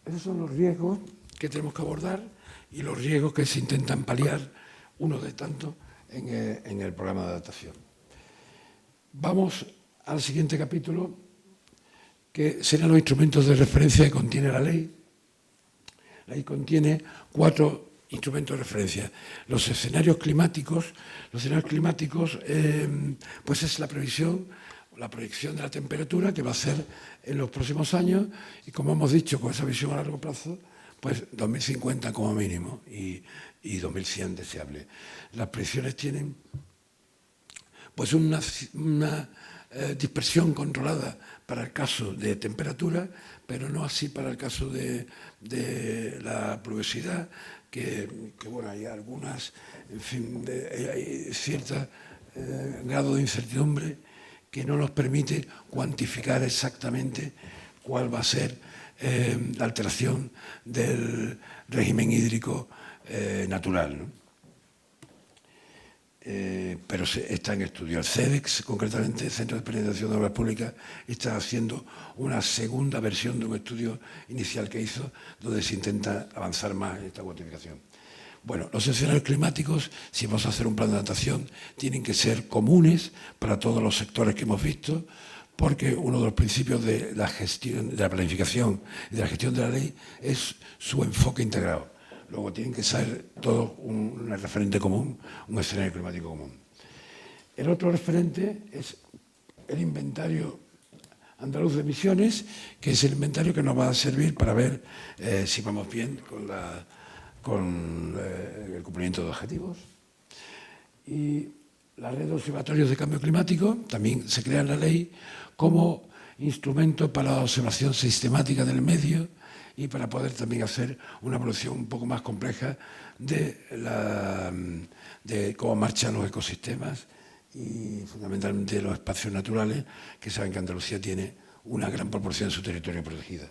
Esos son los riesgos que tenemos que abordar y los riesgos que se intentan paliar, uno de tantos, en el programa de adaptación. Vamos al siguiente capítulo, que serán los instrumentos de referencia que contiene la ley. La ley contiene 4 instrumentos de referencia. Los escenarios climáticos, pues es la previsión, la proyección de la temperatura que va a ser en los próximos años y, como hemos dicho, con esa visión a largo plazo, pues 2050 como mínimo y 2100 deseable. Las predicciones tienen pues una dispersión controlada para el caso de temperatura, pero no así para el caso de la pluviosidad, que bueno, hay algunas, en fin, hay cierto grado de incertidumbre que no nos permite cuantificar exactamente cuál va a ser la alteración del régimen hídrico natural, ¿no? Pero está en estudio. El CEDEX, concretamente, el Centro de Experimentación de Obras Públicas, está haciendo una segunda versión de un estudio inicial que hizo, donde se intenta avanzar más en esta cuantificación. Bueno, los escenarios climáticos, si vamos a hacer un plan de adaptación, tienen que ser comunes para todos los sectores que hemos visto, porque uno de los principios de la gestión, de la planificación y de la gestión de la ley es su enfoque integrado. Luego tienen que ser todos un referente común, un escenario climático común. El otro referente es el inventario andaluz de emisiones, que es el inventario que nos va a servir para ver si vamos bien con el cumplimiento de objetivos. Y la red de observatorios de cambio climático también se crea en la ley como instrumento para la observación sistemática del medio y para poder también hacer una evaluación un poco más compleja de cómo marchan los ecosistemas y fundamentalmente los espacios naturales, que saben que Andalucía tiene una gran proporción de su territorio protegida.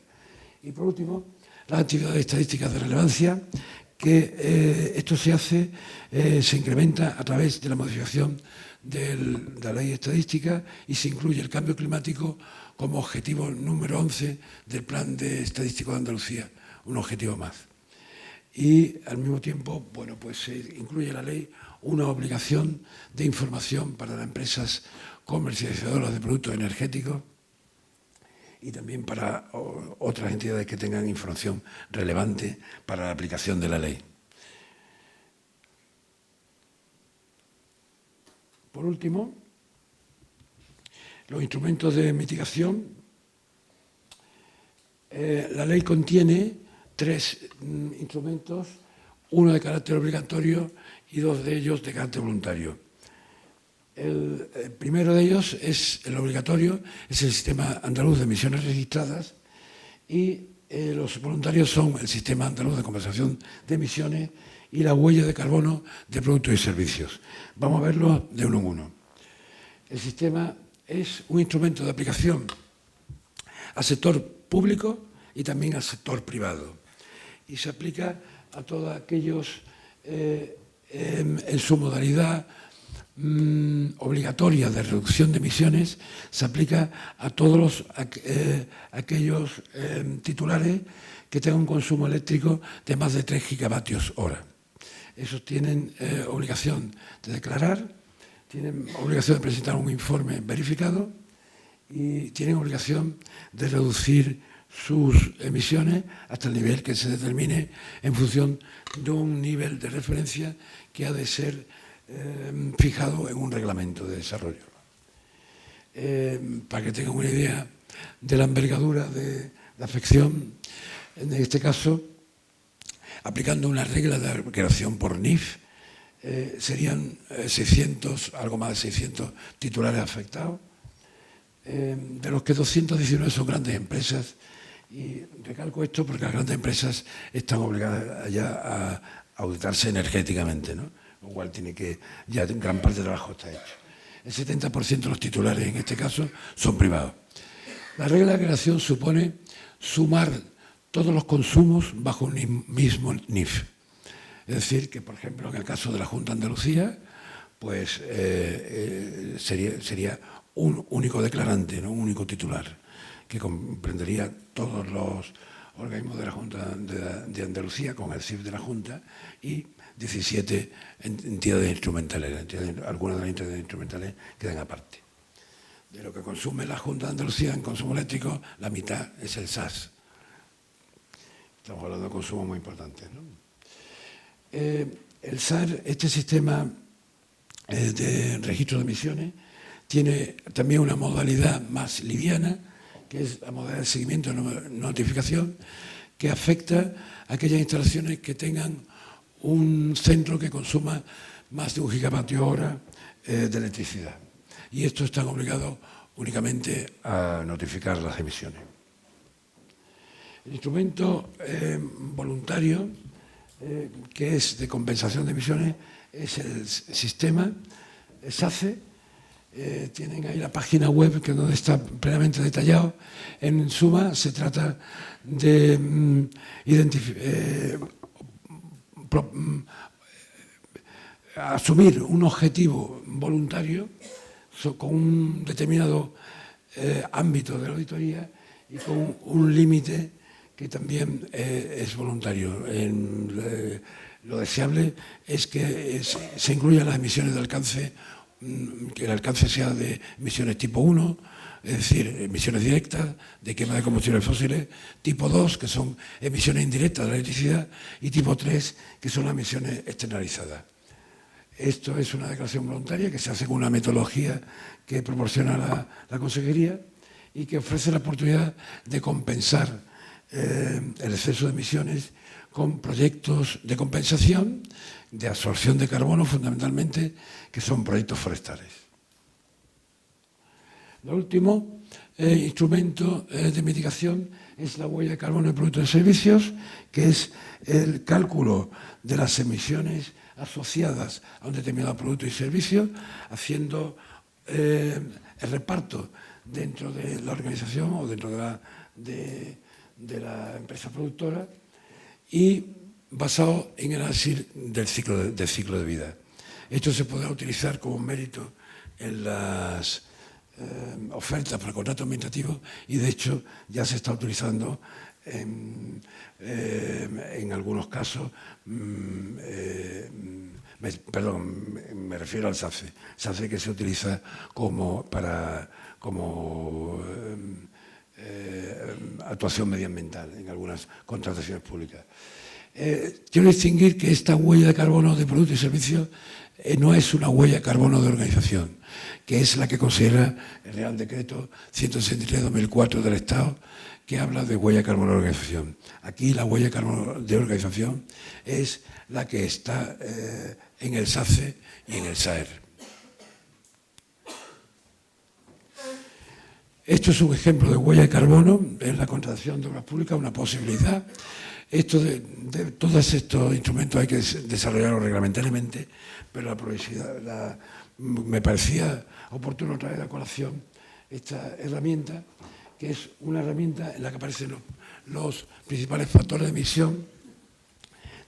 Y por último, las actividades estadísticas de relevancia, que esto se incrementa a través de la modificación de la ley estadística y se incluye el cambio climático como objetivo número 11 del Plan Estadístico de Andalucía, un objetivo más. Y al mismo tiempo, bueno, pues se incluye en la ley una obligación de información para las empresas comercializadoras de productos energéticos y también para otras entidades que tengan información relevante para la aplicación de la ley. Por último, los instrumentos de mitigación. La ley contiene 3 instrumentos, uno de carácter obligatorio y 2 de ellos de carácter voluntario. El primero de ellos es el obligatorio, es el Sistema Andaluz de Emisiones Registradas, y los voluntarios son el Sistema Andaluz de Compensación de Emisiones y la huella de carbono de productos y servicios. Vamos a verlo de uno en uno. El sistema es un instrumento de aplicación al sector público y también al sector privado, y se aplica a todos aquellos en su modalidad obligatoria de reducción de emisiones. Se aplica a todos aquellos titulares que tengan un consumo eléctrico de más de 3 gigavatios hora. Esos tienen obligación de declarar, tienen obligación de presentar un informe verificado y tienen obligación de reducir sus emisiones hasta el nivel que se determine en función de un nivel de referencia que ha de ser fijado en un reglamento de desarrollo. Para que tengan una idea de la envergadura de la afección, en este caso, aplicando una regla de creación por NIF, serían 600, algo más de 600 titulares afectados, de los que 219 son grandes empresas. Y recalco esto porque las grandes empresas están obligadas ya a auditarse energéticamente, ¿no? Lo cual tiene que, ya gran parte del trabajo está hecho. El 70% de los titulares en este caso son privados. La regla de creación supone sumar todos los consumos bajo un mismo NIF. Es decir, que por ejemplo en el caso de la Junta de Andalucía, pues sería un único declarante, ¿no? Un único titular, que comprendería todos los organismos de la Junta de Andalucía, con el CIF de la Junta, y 17 entidades instrumentales. Algunas de las entidades instrumentales quedan aparte. De lo que consume la Junta de Andalucía en consumo eléctrico, la mitad es el SAS. Estamos hablando de consumo muy importante, ¿no? El SAR, este sistema de registro de emisiones, tiene también una modalidad más liviana, que es la modalidad de seguimiento de notificación, que afecta a aquellas instalaciones que tengan un centro que consuma más de 1 gigavatio hora de electricidad. Y estos están obligados únicamente a notificar las emisiones. El instrumento voluntario, que es de compensación de emisiones, es el sistema SACE. Tienen ahí la página web que donde está plenamente detallado. En suma, se trata de asumir un objetivo voluntario con un determinado ámbito de la auditoría y con un límite que también es voluntario. Lo deseable es que se incluyan las emisiones de alcance, que el alcance sea de emisiones tipo 1, es decir, emisiones directas de quema de combustibles fósiles, tipo 2, que son emisiones indirectas de la electricidad, y tipo 3, que son las emisiones externalizadas. Esto es una declaración voluntaria que se hace con una metodología que proporciona la Consejería y que ofrece la oportunidad de compensar el exceso de emisiones con proyectos de compensación, de absorción de carbono fundamentalmente, que son proyectos forestales. El último instrumento de mitigación es la huella de carbono de productos y servicios, que es el cálculo de las emisiones asociadas a un determinado producto y servicio, haciendo el reparto dentro de la organización o dentro de la empresa productora y basado en el análisis del ciclo de vida. Esto se podrá utilizar como mérito en las ofertas para contratos administrativos y, de hecho, ya se está utilizando en algunos casos. Me refiero al SACE. SACE que se utiliza como actuación medioambiental en algunas contrataciones públicas. Quiero distinguir que esta huella de carbono de productos y servicios no es una huella de carbono de organización, que es la que considera el Real Decreto 163/2004 del Estado, que habla de huella de carbono de organización. Aquí la huella de carbono de organización es la que está en el SACE y en el SAER. Esto es un ejemplo de huella de carbono en la contratación de obras públicas, una posibilidad. Todos estos instrumentos hay que desarrollarlos reglamentariamente, pero me parecía oportuno traer a colación esta herramienta, que es una herramienta en la que aparecen los principales factores de emisión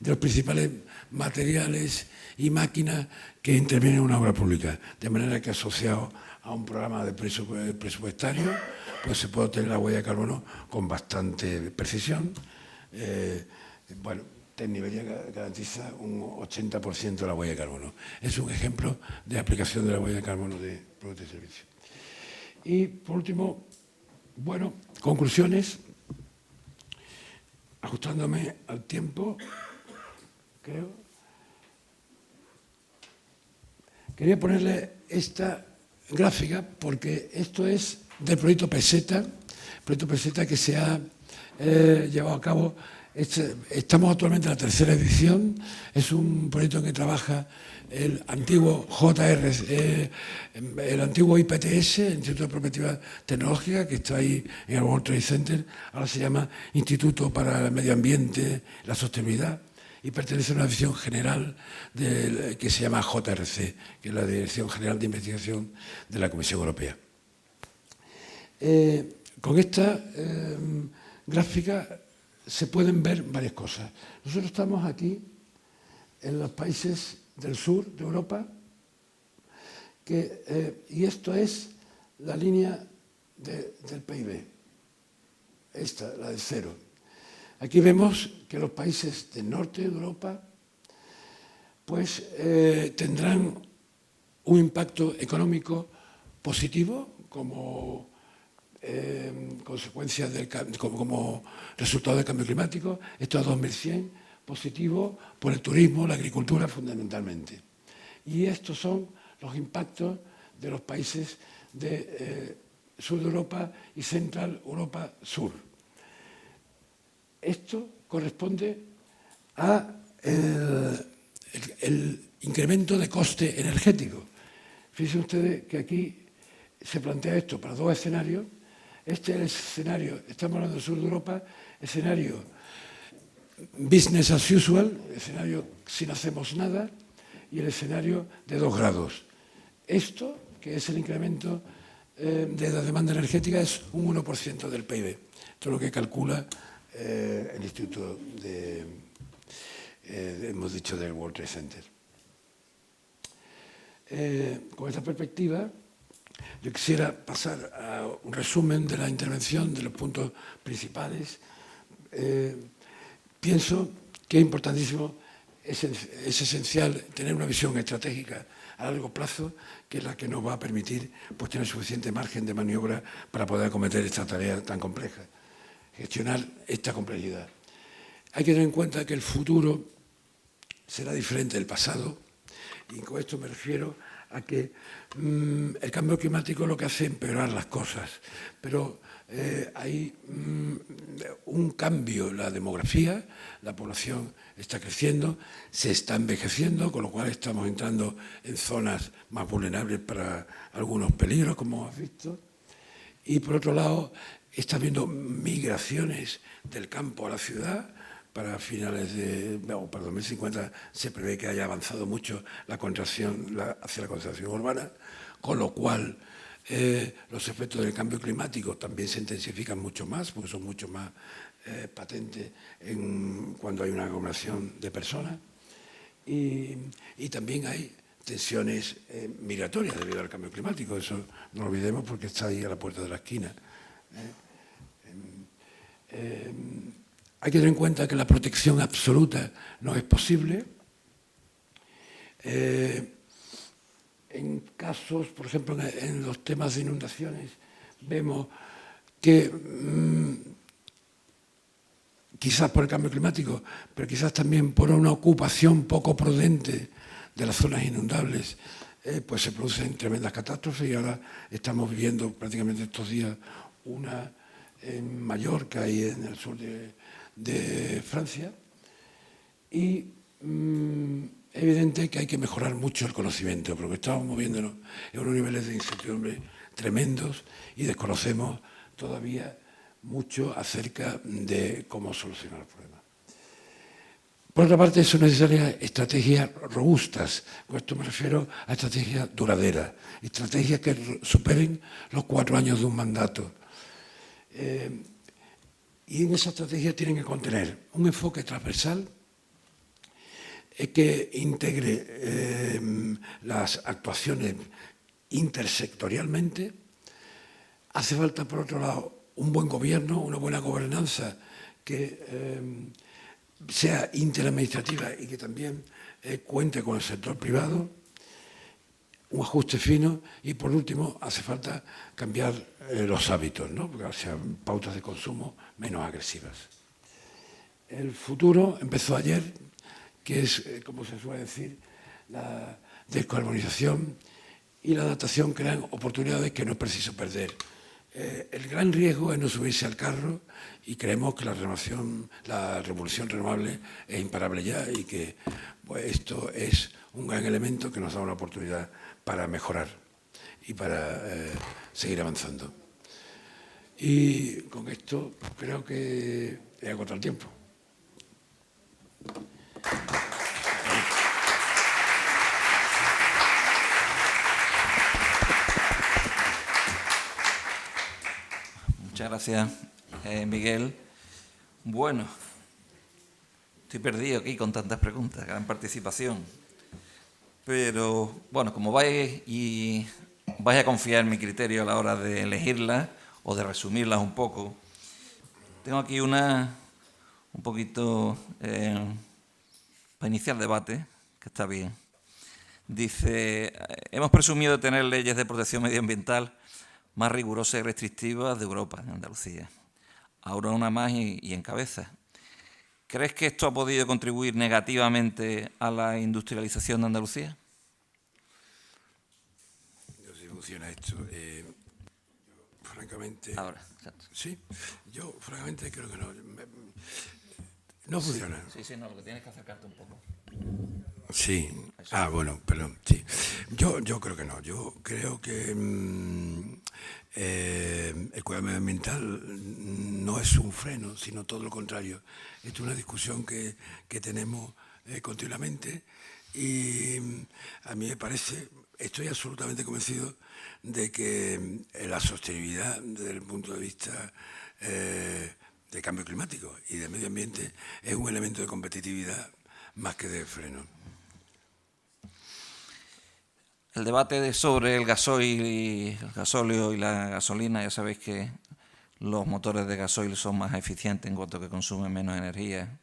de los principales materiales y máquinas que intervienen en una obra pública, de manera que asociado a un programa de presupuestario, pues se puede obtener la huella de carbono con bastante precisión. Bueno, Tecnivería garantiza un 80% de la huella de carbono. Es un ejemplo de aplicación de la huella de carbono de productos y servicios. Y, por último, bueno, conclusiones, ajustándome al tiempo, creo. Quería ponerle esta gráfica porque esto es del proyecto Peseta que se ha llevado a cabo. Estamos actualmente en la 3ª edición. Es un proyecto en que trabaja el antiguo el antiguo IPTS, el Instituto de Perspectiva Tecnológica, que está ahí en el World Trade Center. Ahora se llama Instituto para el Medio Ambiente, la Sostenibilidad, y pertenece a una división general que se llama JRC, que es la Dirección General de Investigación de la Comisión Europea. Con esta gráfica se pueden ver varias cosas. Nosotros estamos aquí en los países del sur de Europa, y esto es la línea del PIB, esta, la de cero. Aquí vemos que los países del norte de Europa pues, tendrán un impacto económico positivo como consecuencia como resultado del cambio climático. Esto es 2100, positivo por el turismo, la agricultura fundamentalmente. Y estos son los impactos de los países de sur de Europa y Central Europa Sur. Esto corresponde a el incremento de coste energético. Fíjense ustedes que aquí se plantea esto para dos escenarios. Este es el escenario, estamos hablando del sur de Europa, escenario business as usual, escenario si no hacemos nada, y el escenario de 2 grados. Esto, que es el incremento de la demanda energética, es un 1% del PIB. Esto es lo que calcula el Instituto hemos dicho, del World Trade Center. Con esta perspectiva, yo quisiera pasar a un resumen de la intervención, de los puntos principales. Pienso que es importantísimo, es esencial tener una visión estratégica a largo plazo, que es la que nos va a permitir pues, tener suficiente margen de maniobra para poder acometer esta tarea tan compleja, gestionar esta complejidad. Hay que tener en cuenta que el futuro será diferente del pasado, y con esto me refiero a que el cambio climático lo que hace es empeorar las cosas, pero hay un cambio en la demografía, la población está creciendo, se está envejeciendo, con lo cual estamos entrando en zonas más vulnerables para algunos peligros, como has visto, y por otro lado está habiendo migraciones del campo a la ciudad. Para finales para 2050 se prevé que haya avanzado mucho la contracción hacia la concentración urbana, con lo cual los efectos del cambio climático también se intensifican mucho más, porque son mucho más patentes cuando hay una aglomeración de personas. Y también hay tensiones migratorias debido al cambio climático, eso no lo olvidemos porque está ahí a la puerta de la esquina. Hay que tener en cuenta que la protección absoluta no es posible. En casos, por ejemplo, en los temas de inundaciones, vemos que quizás por el cambio climático, pero quizás también por una ocupación poco prudente de las zonas inundables, pues se producen tremendas catástrofes, y ahora estamos viviendo prácticamente estos días una en Mallorca y en el sur de Francia. Y evidente que hay que mejorar mucho el conocimiento, porque estamos moviéndonos en unos niveles de incertidumbre tremendos y desconocemos todavía mucho acerca de cómo solucionar el problema. Por otra parte, son necesarias estrategias robustas. Con esto me refiero a estrategias duraderas, estrategias que superen los 4 años de un mandato. Y en esa estrategia tienen que contener un enfoque transversal que integre las actuaciones intersectorialmente. Hace falta, por otro lado, un buen gobierno, una buena gobernanza que sea interadministrativa y que también cuente con el sector privado, un ajuste fino y, por último, hace falta cambiar los hábitos, ¿no? Porque sean pautas de consumo menos agresivas. El futuro empezó ayer, que es, como se suele decir, la descarbonización y la adaptación crean oportunidades que no es preciso perder. El gran riesgo es no subirse al carro, y creemos que la revolución renovable es imparable ya, y que pues, esto es un gran elemento que nos da una oportunidad para mejorar y para seguir avanzando. Y con esto creo que he agotado el tiempo. Muchas gracias, Miguel. Bueno, estoy perdido aquí con tantas preguntas, gran participación. Pero, bueno, como vais a confiar en mi criterio a la hora de elegirlas o de resumirlas un poco, tengo aquí una un poquito para iniciar debate, que está bien. Dice, hemos presumido de tener leyes de protección medioambiental más rigurosas y restrictivas de Europa, en Andalucía. Ahora una más y encabeza. ¿Crees que esto ha podido contribuir negativamente a la industrialización de Andalucía? No sé si funciona esto. Francamente... Ahora, exacto. Sí, yo francamente creo que no. No funciona. Sí, no, lo que tienes que acercarte un poco. Sí. Bueno, perdón. Sí. Yo creo que no. Yo creo que el cuidado medioambiental no es un freno, sino todo lo contrario. Esto es una discusión que tenemos continuamente, y a mí me parece, estoy absolutamente convencido de que la sostenibilidad desde el punto de vista de cambio climático y de medio ambiente es un elemento de competitividad más que de freno. El debate sobre el gasóleo y la gasolina, ya sabéis que los motores de gasoil son más eficientes en cuanto que consumen menos energía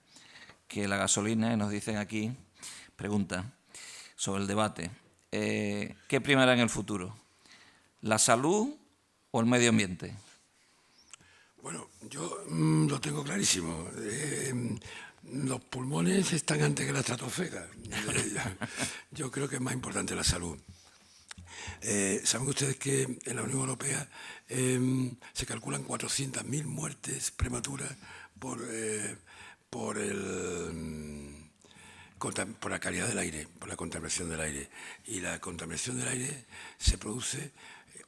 que la gasolina, y nos dicen aquí, pregunta sobre el debate, ¿qué primará en el futuro? ¿La salud o el medio ambiente? Bueno, yo lo tengo clarísimo. Los pulmones están antes que la estratosfera. Yo creo que es más importante la salud. ¿Saben ustedes que en la Unión Europea se calculan 400.000 muertes prematuras por la calidad del aire, por la contaminación del aire? Y la contaminación del aire se produce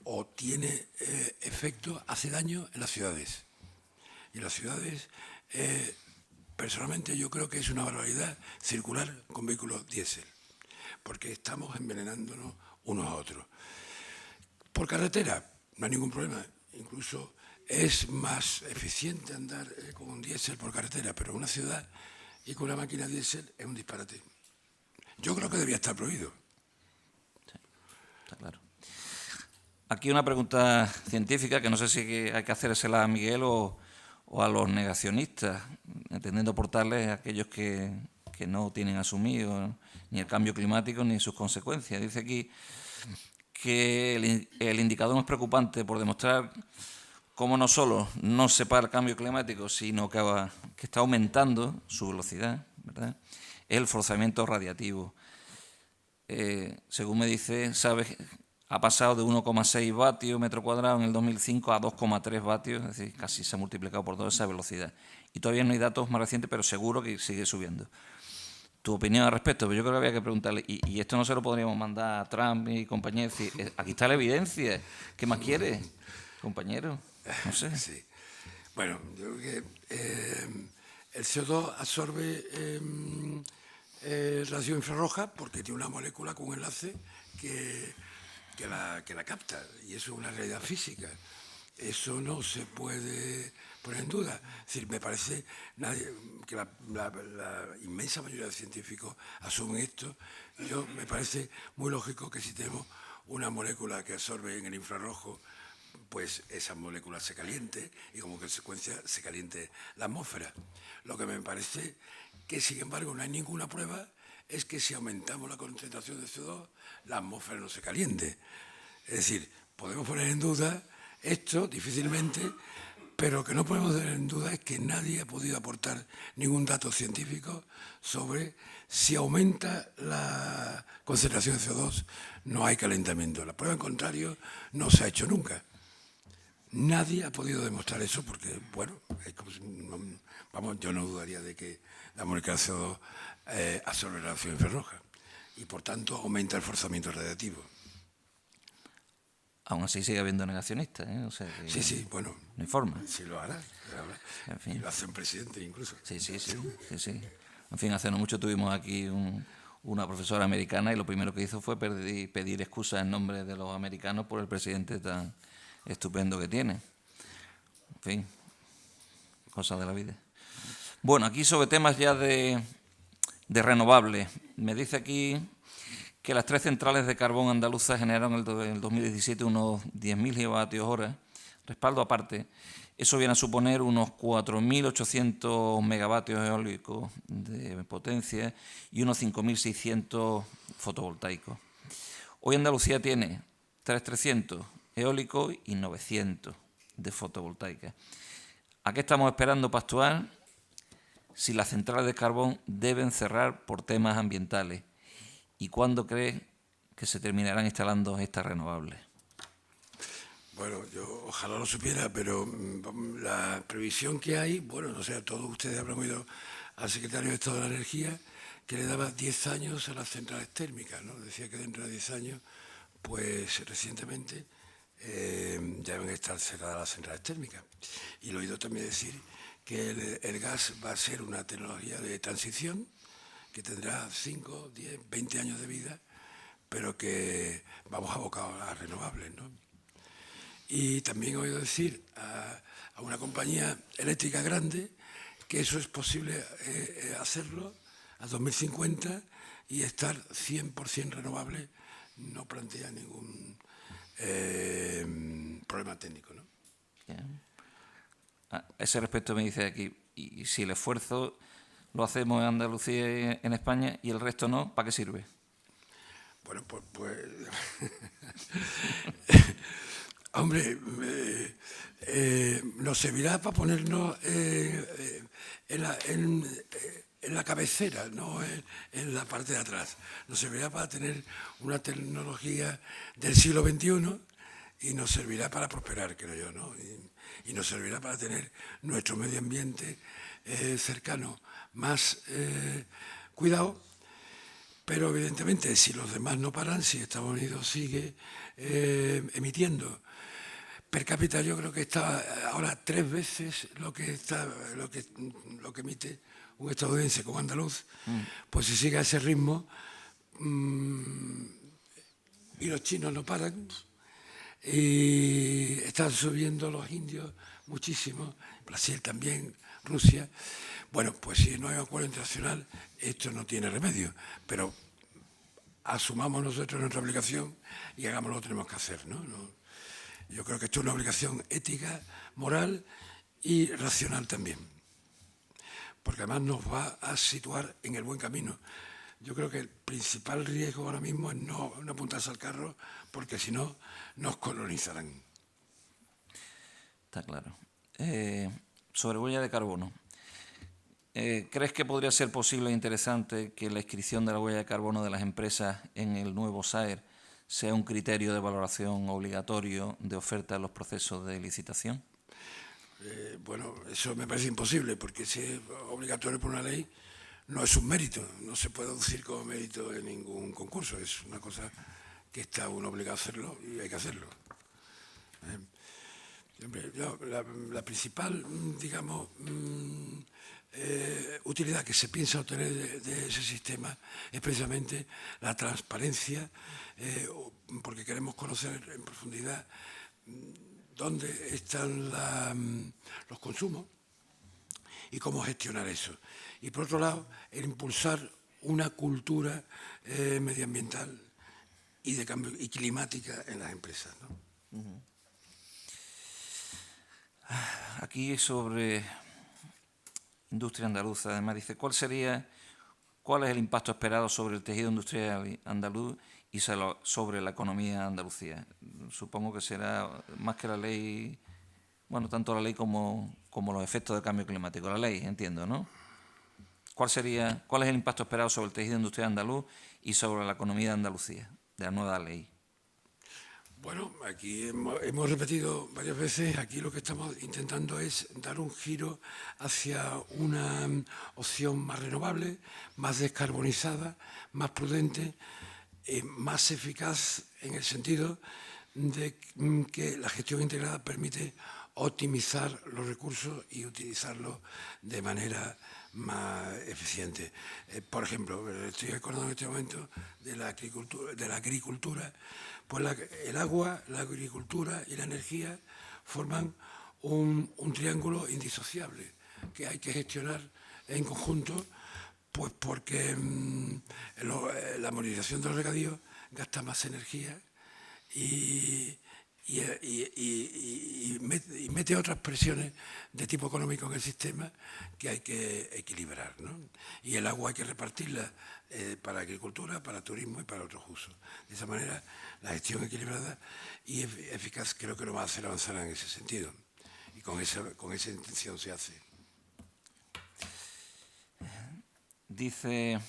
o tiene efecto, hace daño en las ciudades. Y en las ciudades, personalmente, yo creo que es una barbaridad circular con vehículos diésel, porque estamos envenenándonos unos a otros. Por carretera, no hay ningún problema. Incluso es más eficiente andar con un diésel por carretera, pero en una ciudad y con una máquina diésel es un disparate. Yo creo que debía estar prohibido. Sí, está claro. Aquí una pregunta científica que no sé si hay que hacérsela a Miguel o a los negacionistas, entendiendo por tales aquellos que no tienen asumido ni el cambio climático ni sus consecuencias. Dice aquí que el indicador más preocupante por demostrar como no solo no se para el cambio climático, sino que está aumentando su velocidad, ¿verdad?, es el forzamiento radiativo. Según me dice, ¿sabes?, ha pasado de 1,6 vatios metro cuadrado en el 2005 a 2,3 vatios, es decir, casi se ha multiplicado por toda esa velocidad. Y todavía no hay datos más recientes, pero seguro que sigue subiendo. Tu opinión al respecto, pero yo creo que había que preguntarle, y esto no se lo podríamos mandar a Trump y compañía, decir, aquí está la evidencia, ¿qué más quiere, compañero? No sé. Sí. Bueno, yo creo que el CO2 absorbe radiación infrarroja porque tiene una molécula con un enlace que la capta, y eso es una realidad física. Eso no se puede poner en duda. Es decir, me parece que la inmensa mayoría de científicos asumen esto. Me parece muy lógico que si tenemos una molécula que absorbe en el infrarrojo, pues esa molécula se caliente y como consecuencia se caliente la atmósfera. Lo que me parece que, sin embargo, no hay ninguna prueba es que si aumentamos la concentración de CO2, la atmósfera no se caliente. Es decir, podemos poner en duda esto difícilmente, pero lo que no podemos poner en duda es que nadie ha podido aportar ningún dato científico sobre si aumenta la concentración de CO2, no hay calentamiento. La prueba en contrario no se ha hecho nunca. Nadie ha podido demostrar eso porque, bueno, yo no dudaría de que la molécula de CO2 absorbe la radiación infrarroja y, por tanto, aumenta el forzamiento radiativo. Aún así sigue habiendo negacionistas, ¿eh? O sea, Sí, bueno. No hay forma. Sí lo hará. En fin. Y lo hace un presidente incluso. Sí. En fin, hace no mucho tuvimos aquí una profesora americana y lo primero que hizo fue pedir excusas en nombre de los americanos por el presidente tan estupendo que tiene. En fin, cosas de la vida. Bueno, aquí sobre temas ya de renovables. Me dice aquí que las 3 centrales de carbón andaluzas generaron en el 2017 unos 10.000 gigavatios hora, respaldo aparte. Eso viene a suponer unos 4.800 megavatios eólicos de potencia y unos 5.600 fotovoltaicos. Hoy Andalucía tiene 3.300 eólicos y 900 de fotovoltaica. ¿A qué estamos esperando para actuar? Si las centrales de carbón deben cerrar por temas ambientales. ¿Y cuándo cree que se terminarán instalando estas renovables? Bueno, yo ojalá lo supiera, pero la previsión que hay, bueno, no sé, todos ustedes habrán oído al secretario de Estado de la Energía que le daba 10 años a las centrales térmicas, ¿no? Decía que dentro de 10 años, pues recientemente ya deben estar cerradas las centrales térmicas. Y lo he oído también decir que el gas va a ser una tecnología de transición que tendrá 5, 10, 20 años de vida, pero que vamos abocados a las renovables, ¿no? Y también he oído decir a una compañía eléctrica grande que eso es posible hacerlo a 2050 y estar 100% renovable no plantea ningún problema técnico, ¿no? A ese respecto me dice aquí, y si el esfuerzo lo hacemos en Andalucía y en España y el resto no, ¿para qué sirve? Bueno, pues hombre, nos servirá para ponernos en la cabecera, no en la parte de atrás. Nos servirá para tener una tecnología del siglo XXI y nos servirá para prosperar, creo yo, ¿no? Y nos servirá para tener nuestro medio ambiente cercano más cuidado. Pero evidentemente, si los demás no paran, si Estados Unidos sigue emitiendo per cápita, yo creo que está ahora 3 veces lo que emite un estadounidense como andaluz, pues si sigue a ese ritmo y los chinos no paran y están subiendo los indios muchísimo, Brasil también, Rusia. Bueno, pues si no hay acuerdo internacional, esto no tiene remedio, pero asumamos nosotros nuestra obligación y hagamos lo que tenemos que hacer, ¿no? Yo creo que esto es una obligación ética, moral y racional también, porque además nos va a situar en el buen camino. Yo creo que el principal riesgo ahora mismo es no apuntarse al carro, porque si no, nos colonizarán. Está claro. Sobre huella de carbono. ¿Crees que podría ser posible e interesante que la inscripción de la huella de carbono de las empresas en el nuevo SAER sea un criterio de valoración obligatorio de oferta en los procesos de licitación? Bueno, eso me parece imposible, porque si es obligatorio por una ley, no es un mérito, no se puede deducir como mérito en ningún concurso, es una cosa que está uno obligado a hacerlo y hay que hacerlo. Hombre, la principal, digamos, utilidad que se piensa obtener de ese sistema es precisamente la transparencia, porque queremos conocer en profundidad dónde están los consumos y cómo gestionar eso. Y por otro lado, el impulsar una cultura medioambiental y de cambio y climática en las empresas, ¿no? Aquí sobre industria andaluza, además dice, ¿cuál es el impacto esperado sobre el tejido industrial andaluz y sobre la economía andalucía? Supongo que será más que la ley, bueno, tanto la ley como los efectos del cambio climático. La ley, entiendo, ¿no? ¿Cuál es el impacto esperado sobre el tejido industrial andaluz y sobre la economía de Andalucía, de la nueva ley? Bueno, aquí hemos repetido varias veces, aquí lo que estamos intentando es dar un giro hacia una opción más renovable, más descarbonizada, más prudente, más eficaz en el sentido de que la gestión integrada permite optimizar los recursos y utilizarlos de manera más eficiente. Por ejemplo, estoy acordando en este momento de la agricultura, pues el agua, la agricultura y la energía forman un triángulo indisociable que hay que gestionar en conjunto, pues porque la modernización de los regadíos gasta más energía y mete otras presiones de tipo económico en el sistema que hay que equilibrar, ¿no? Y el agua hay que repartirla para agricultura, para turismo y para otros usos. De esa manera, la gestión equilibrada y eficaz creo que nos va a hacer avanzar en ese sentido. Y con esa intención se hace. Dice,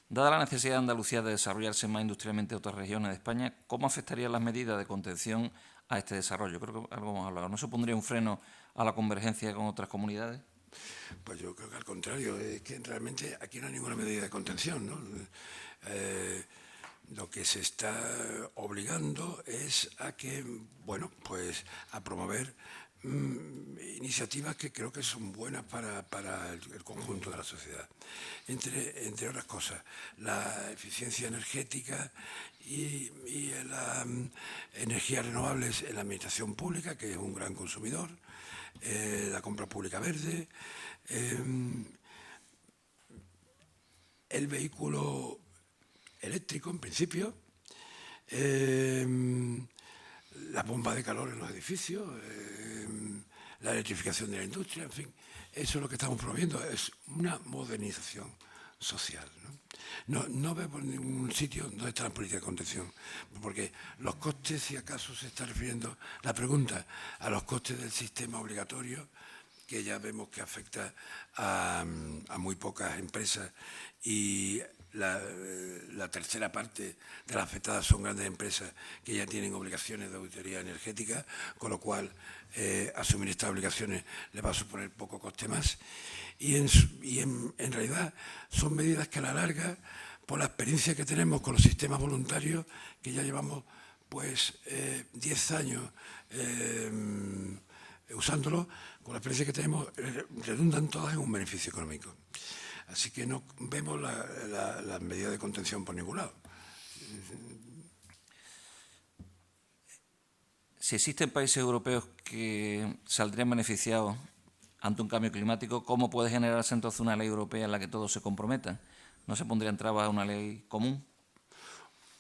dada la necesidad de Andalucía de desarrollarse más industrialmente en otras regiones de España, ¿cómo afectarían las medidas de contención a este desarrollo? Creo que algo hemos hablado. ¿No supondría un freno a la convergencia con otras comunidades? Pues yo creo que al contrario, es que realmente aquí no hay ninguna medida de contención, ¿no? Lo que se está obligando es a que, bueno, pues a promover iniciativas que creo que son buenas para el conjunto de la sociedad. Entre otras cosas, la eficiencia energética y las energías renovables en la administración pública, que es un gran consumidor, la compra pública verde, el vehículo eléctrico, en principio, la bomba de calor en los edificios, la electrificación de la industria, en fin, eso es lo que estamos promoviendo, es una modernización social, ¿no? No vemos ningún sitio donde está la política de contención, porque los costes, si acaso se está refiriendo la pregunta a los costes del sistema obligatorio, que ya vemos que afecta a muy pocas empresas y la tercera parte de las afectadas son grandes empresas que ya tienen obligaciones de auditoría energética, con lo cual asumir estas obligaciones les va a suponer poco coste más. Y en realidad son medidas que a la larga, por la experiencia que tenemos con los sistemas voluntarios, que ya llevamos pues 10 años usándolo, con la experiencia que tenemos, redundan todas en un beneficio económico. Así que no vemos las medidas de contención por ningún lado. Si existen países europeos que saldrían beneficiados ante un cambio climático, ¿cómo puede generarse entonces una ley europea en la que todos se comprometan? ¿No se pondrían trabas a una ley común?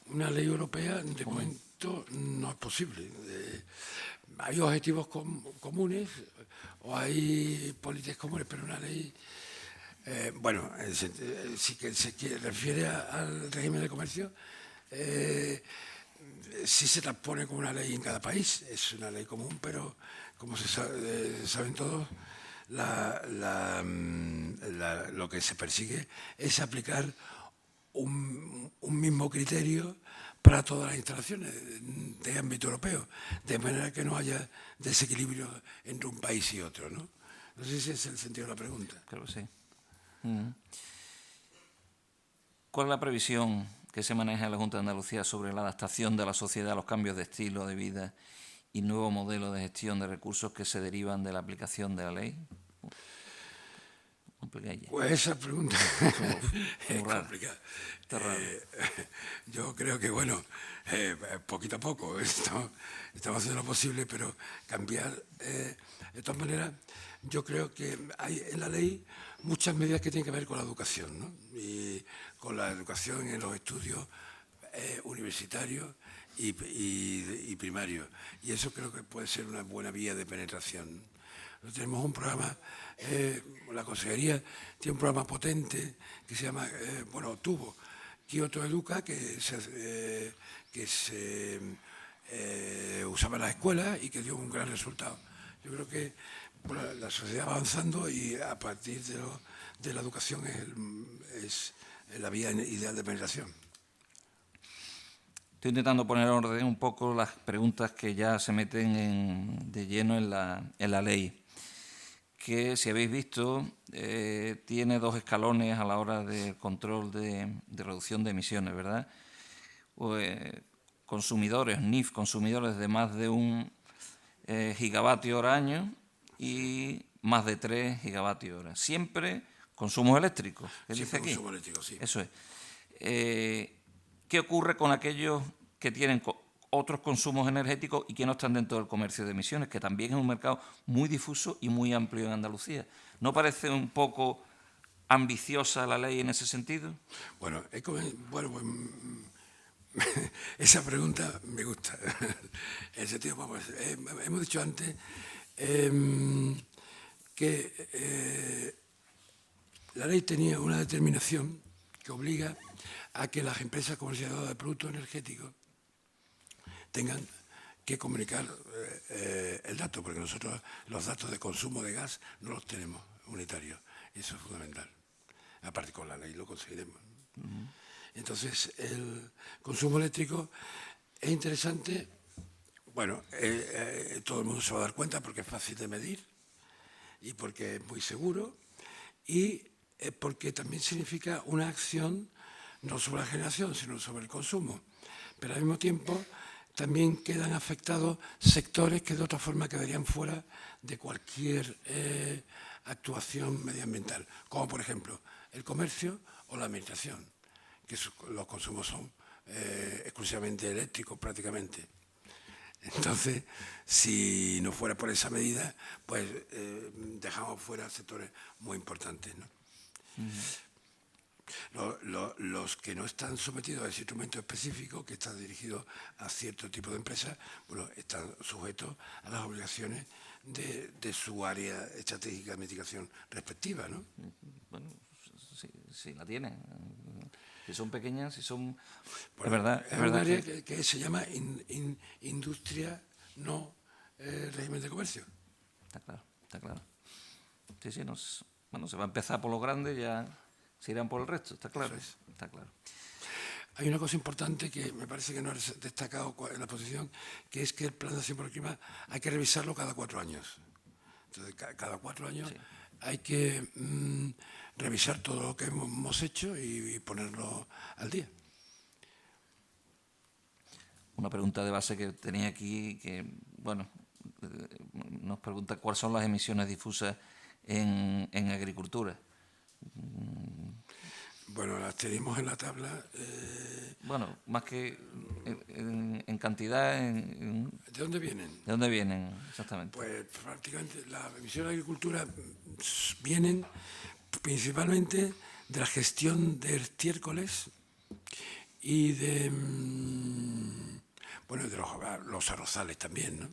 Una ley europea, de momento, no es posible. Hay objetivos comunes o hay políticas comunes, pero una ley... bueno, sí que se refiere al régimen de comercio. sí se transpone como una ley en cada país, es una ley común, pero como saben todos, lo que se persigue es aplicar un mismo criterio para todas las instalaciones de ámbito europeo, de manera que no haya desequilibrio entre un país y otro, ¿no? No sé si ese es el sentido de la pregunta. Creo que sí. ¿Cuál es la previsión que se maneja en la Junta de Andalucía sobre la adaptación de la sociedad a los cambios de estilo de vida y nuevo modelo de gestión de recursos que se derivan de la aplicación de la ley? Complicadilla. Pues esa pregunta es complicada. Está raro. Yo creo que, bueno, poquito a poco estamos haciendo lo posible, pero cambiar. De todas maneras, yo creo que hay en la ley muchas medidas que tienen que ver con la educación, ¿no? Y con la educación en los estudios universitarios y primarios. Y eso creo que puede ser una buena vía de penetración. Tenemos un programa, la Consejería tiene un programa potente que se llama, tuvo Kyoto Educa, que se usaba en las escuelas y que dio un gran resultado. Yo creo que la sociedad va avanzando y a partir de la educación es la vía ideal de penetración. Estoy intentando poner en orden un poco las preguntas que ya se meten de lleno en la ley, que, si habéis visto, tiene 2 escalones a la hora del control de reducción de emisiones, ¿verdad? Consumidores, NIF, consumidores de más de 1 gigavatio hora año y más de 3 gigavatios hora. Siempre consumos eléctricos, ¿qué dice aquí? Consumo eléctrico, sí. Eso es. ¿Qué ocurre con aquellos que tienen otros consumos energéticos y que no están dentro del comercio de emisiones, que también es un mercado muy difuso y muy amplio en Andalucía? ¿No parece un poco ambiciosa la ley en ese sentido? Bueno, esa pregunta me gusta. En ese sentido, hemos dicho antes que la ley tenía una determinación que obliga a que las empresas comercializadoras de productos energéticos tengan que comunicar el dato, porque nosotros los datos de consumo de gas no los tenemos unitarios. Eso es fundamental. Aparte, con la ley lo conseguiremos. Entonces, el consumo eléctrico es interesante. Bueno, todo el mundo se va a dar cuenta porque es fácil de medir y porque es muy seguro y porque también significa una acción no sobre la generación, sino sobre el consumo. Pero al mismo tiempo también quedan afectados sectores que de otra forma quedarían fuera de cualquier actuación medioambiental, como por ejemplo el comercio o la administración, que los consumos son exclusivamente eléctricos prácticamente. Entonces, si no fuera por esa medida, pues dejamos fuera sectores muy importantes, ¿no? Los que no están sometidos a ese instrumento específico, que está dirigido a cierto tipo de empresas, bueno, están sujetos a las obligaciones de su área estratégica de mitigación respectiva, ¿no? Bueno, sí la tienen. Si son pequeñas, si son... Bueno, es verdad un área que se llama industria, no régimen de comercio. Está claro. Sí, bueno, se va a empezar por lo grande, ya se irán por el resto, está claro. Está claro. Hay una cosa importante que me parece que no ha destacado en la exposición, que es que el Plan de Acción por el Clima hay que revisarlo cada 4 años. Entonces, cada 4 años sí, hay que revisar todo lo que hemos hecho y ponerlo al día. Una pregunta de base que tenía aquí, que, bueno, nos pregunta cuáles son las emisiones difusas en agricultura. Bueno, las tenemos en la tabla. Bueno, más que en cantidad... ¿De dónde vienen? ¿De dónde vienen, exactamente? Pues prácticamente las emisiones de agricultura vienen principalmente de la gestión de estiércoles y de, bueno, de los arrozales también, ¿no?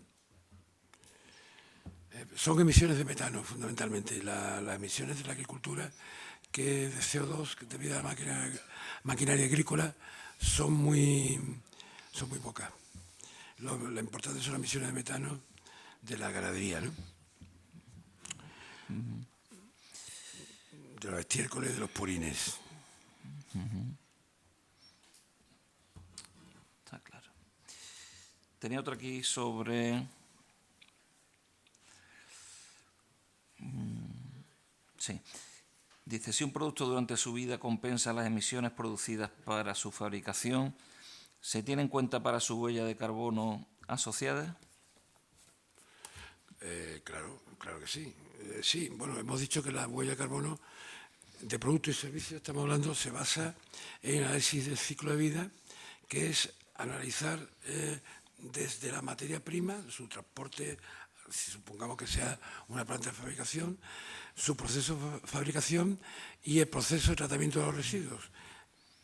Son emisiones de metano, fundamentalmente. Las emisiones de la agricultura, que de CO2, debido a la maquinaria agrícola, son muy son muy pocas. La importante son las emisiones de metano de la ganadería, ¿no? De los estiércoles y de los purines. Está claro. Tenía otra aquí sobre... Sí. Dice, si un producto durante su vida compensa las emisiones producidas para su fabricación, ¿se tiene en cuenta para su huella de carbono asociada? Claro que sí. Sí, bueno, hemos dicho que la huella de carbono de producto y servicio, estamos hablando, se basa en análisis del ciclo de vida, que es analizar desde la materia prima, su transporte, si supongamos que sea una planta de fabricación, su proceso de fabricación y el proceso de tratamiento de los residuos.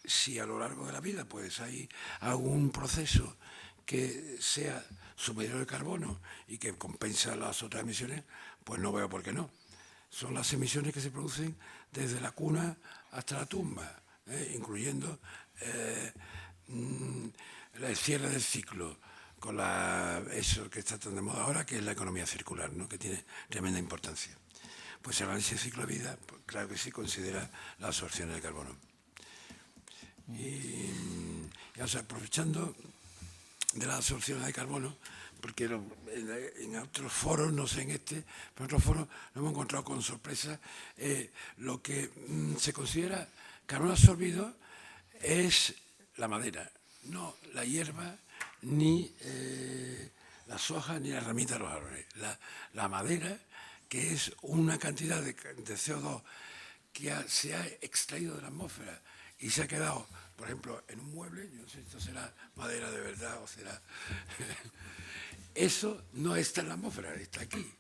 Si a lo largo de la vida pues hay algún proceso que sea sumidero de carbono y que compensa las otras emisiones, pues no veo por qué no. Son las emisiones que se producen desde la cuna hasta la tumba, incluyendo el cierre del ciclo, con eso que está tan de moda ahora, que es la economía circular, ¿no? Que tiene tremenda importancia. Pues el análisis de ciclo de vida, pues, claro que sí, considera la absorción de carbono. Y o sea, aprovechando de la absorción de carbono, porque en otros foros, no sé en este, pero en otros foros nos hemos encontrado con sorpresa. Lo que se considera carbono absorbido es la madera, no la hierba, ni las hojas, ni la ramita de los árboles. La madera, que es una cantidad de CO2 que se ha extraído de la atmósfera y se ha quedado, por ejemplo, en un mueble, yo no sé si esto será madera de verdad o será... Eso no está en la atmósfera, está aquí.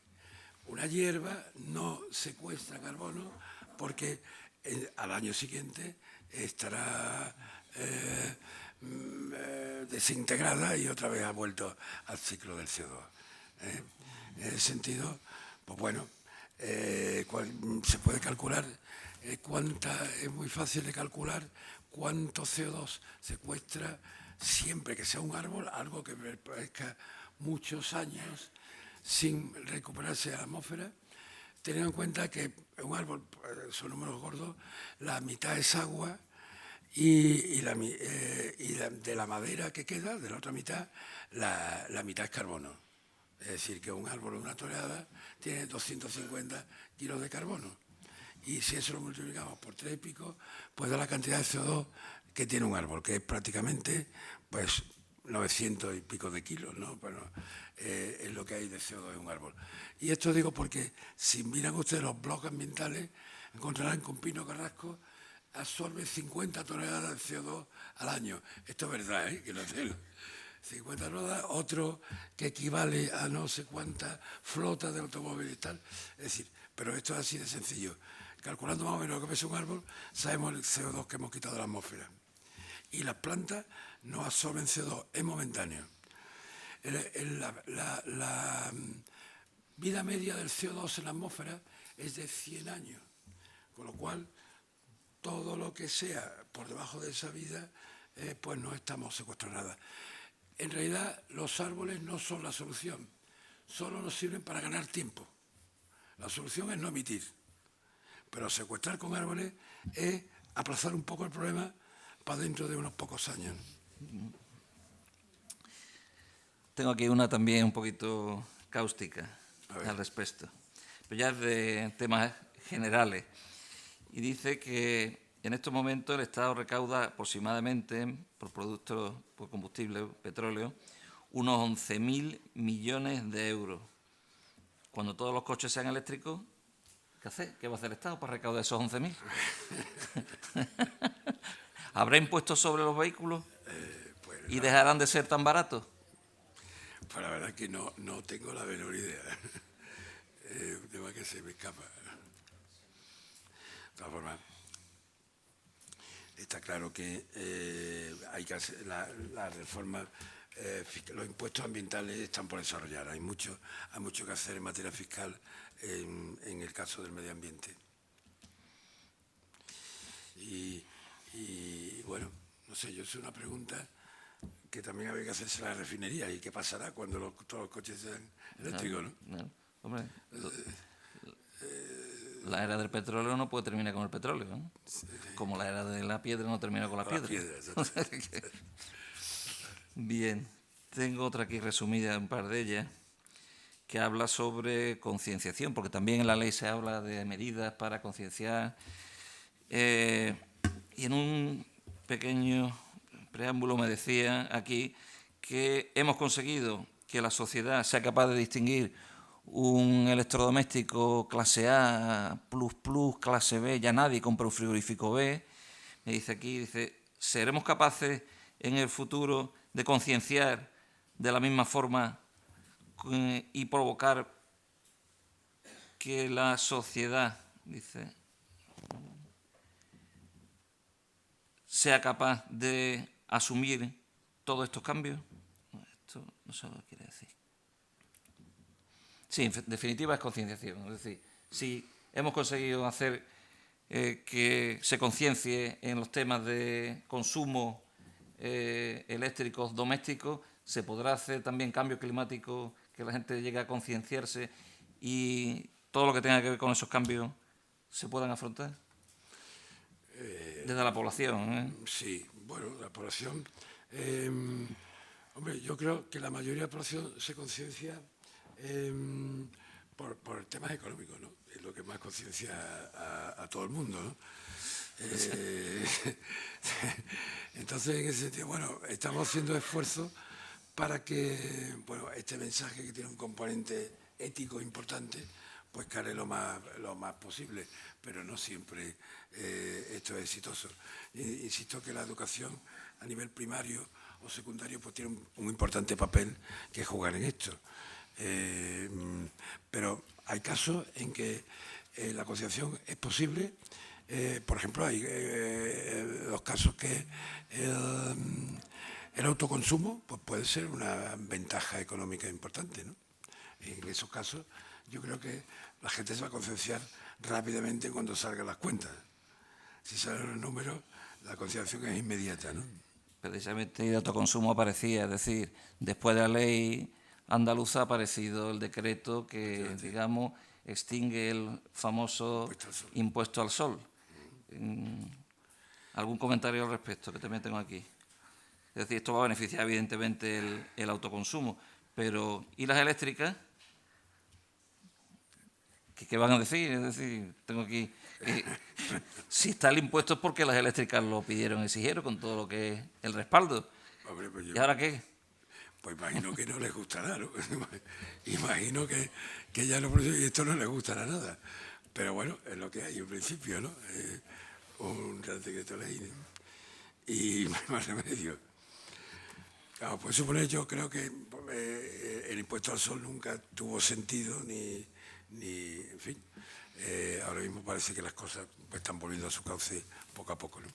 Una hierba no secuestra carbono porque al año siguiente estará desintegrada y otra vez ha vuelto al ciclo del CO2. En ese sentido, pues bueno, se puede calcular es muy fácil de calcular cuánto CO2 secuestra siempre que sea un árbol, algo que permanezca muchos años sin recuperarse de la atmósfera, teniendo en cuenta que un árbol, son números gordos, la mitad es agua y de la madera que queda, de la otra mitad, la mitad es carbono. Es decir, que un árbol de una tonelada tiene 250 kilos de carbono. Y si eso lo multiplicamos por 3 y pico, pues da la cantidad de CO2 que tiene un árbol, que es prácticamente pues 900 y pico de kilos, ¿no? Bueno, es lo que hay de CO2 en un árbol. Y esto digo porque si miran ustedes los blogs ambientales, encontrarán que un pino carrasco absorbe 50 toneladas de CO2 al año. Esto es verdad, que lo tengo. 50 toneladas, otro que equivale a no sé cuántas flotas de automóviles y tal. Es decir, pero esto es así de sencillo. Calculando más o menos lo que pesa un árbol, sabemos el CO2 que hemos quitado de la atmósfera. Y las plantas no absorben CO2, es momentáneo. La vida media del CO2 en la atmósfera es de 100 años, con lo cual todo lo que sea por debajo de esa vida, pues no estamos secuestrando nada. En realidad, los árboles no son la solución, solo nos sirven para ganar tiempo. La solución es no emitir, pero secuestrar con árboles es aplazar un poco el problema para dentro de unos pocos años. Tengo aquí una también un poquito cáustica al respecto, pero ya es de temas generales. Y dice que en estos momentos el Estado recauda aproximadamente por productos, por combustible, petróleo, unos 11.000 millones de euros. Cuando todos los coches sean eléctricos, ¿qué hace? ¿Qué va a hacer el Estado para recaudar esos 11.000? ¿Habrá impuestos sobre los vehículos y dejarán de ser tan baratos? Pues la verdad es que no tengo la menor idea. Un tema que se me escapa. De todas formas, está claro que hay que hacer la reforma, los impuestos ambientales están por desarrollar. Hay mucho que hacer en materia fiscal en el caso del medio ambiente. Y bueno, no sé, yo es una pregunta que también había que hacerse la refinería. ¿Y qué pasará cuando todos los coches sean eléctricos, no? No, hombre, la era del petróleo no puede terminar con el petróleo, ¿no? Como la era de la piedra no termina con la piedra. Bien, tengo otra aquí resumida, un par de ellas, que habla sobre concienciación, porque también en la ley se habla de medidas para concienciar. Y en un pequeño preámbulo me decía aquí que hemos conseguido que la sociedad sea capaz de distinguir un electrodoméstico clase A, clase B, ya nadie compra un frigorífico B. Me dice aquí, dice, ¿seremos capaces en el futuro de concienciar de la misma forma y provocar que la sociedad, dice, sea capaz de asumir todos estos cambios? Esto no sé lo que quiere decir. Sí, en definitiva es concienciación. Es decir, si hemos conseguido hacer que se conciencie en los temas de consumo eléctricos domésticos, se podrá hacer también cambio climático, que la gente llegue a concienciarse y todo lo que tenga que ver con esos cambios se puedan afrontar. Desde la población, Sí, bueno, la población... hombre, yo creo que la mayoría de la población se conciencia por temas económicos, ¿no? Es lo que más conciencia a todo el mundo, ¿no? Entonces, en ese sentido, bueno, estamos haciendo esfuerzos para que, bueno, este mensaje que tiene un componente ético importante, pues cale lo más posible, pero no siempre esto es exitoso. Insisto que la educación a nivel primario o secundario pues tiene un importante papel que jugar en esto. Pero hay casos en que la concienciación es posible. Por ejemplo, hay los casos que el autoconsumo pues puede ser una ventaja económica importante, ¿no? En esos casos yo creo que la gente se va a concienciar rápidamente cuando salgan las cuentas. Si salen los números, la concienciación es inmediata, ¿no? Precisamente el autoconsumo aparecía, es decir, después de la ley andaluza ha aparecido el decreto que, digamos, extingue el famoso impuesto al sol. ¿Algún comentario al respecto que también tengo aquí? Es decir, esto va a beneficiar evidentemente el autoconsumo, pero ¿y las eléctricas? ¿Qué van a decir? Es decir, tengo aquí... si está el impuesto es porque las eléctricas lo pidieron, exigieron con todo lo que es el respaldo. Hombre, pues ¿Y ahora qué? Pues imagino que no les gustará, ¿no? Imagino que ya no, y esto no les gustará nada. Pero bueno, es lo que hay en principio, ¿no? Un Real Decreto Ley, ¿no? Y más remedio. Claro, pues suponer, yo creo que el impuesto al sol nunca tuvo sentido ni en fin. Ahora mismo parece que las cosas están volviendo a su cauce poco a poco, ¿no?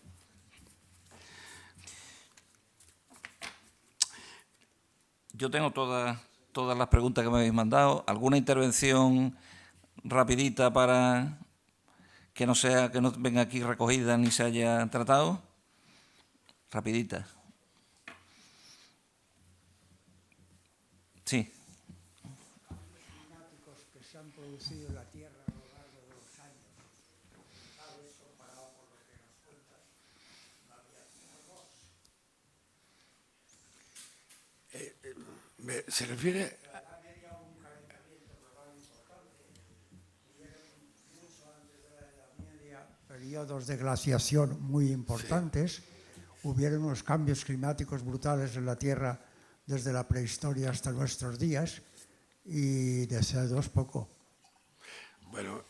Yo tengo todas las preguntas que me habéis mandado. ¿Alguna intervención rapidita para que no venga aquí recogida ni se haya tratado? Rapidita. Sí. Que se han producido en la Tierra a lo largo de los años, ¿sabes? Comparado con lo que nos cuentas, no había ¿Se refiere? Había un calentamiento global importante, mucho antes de la Edad Media, periodos de glaciación muy importantes, hubieron unos cambios climáticos brutales en la Tierra desde la prehistoria hasta nuestros días, y de CO2 poco. Bueno,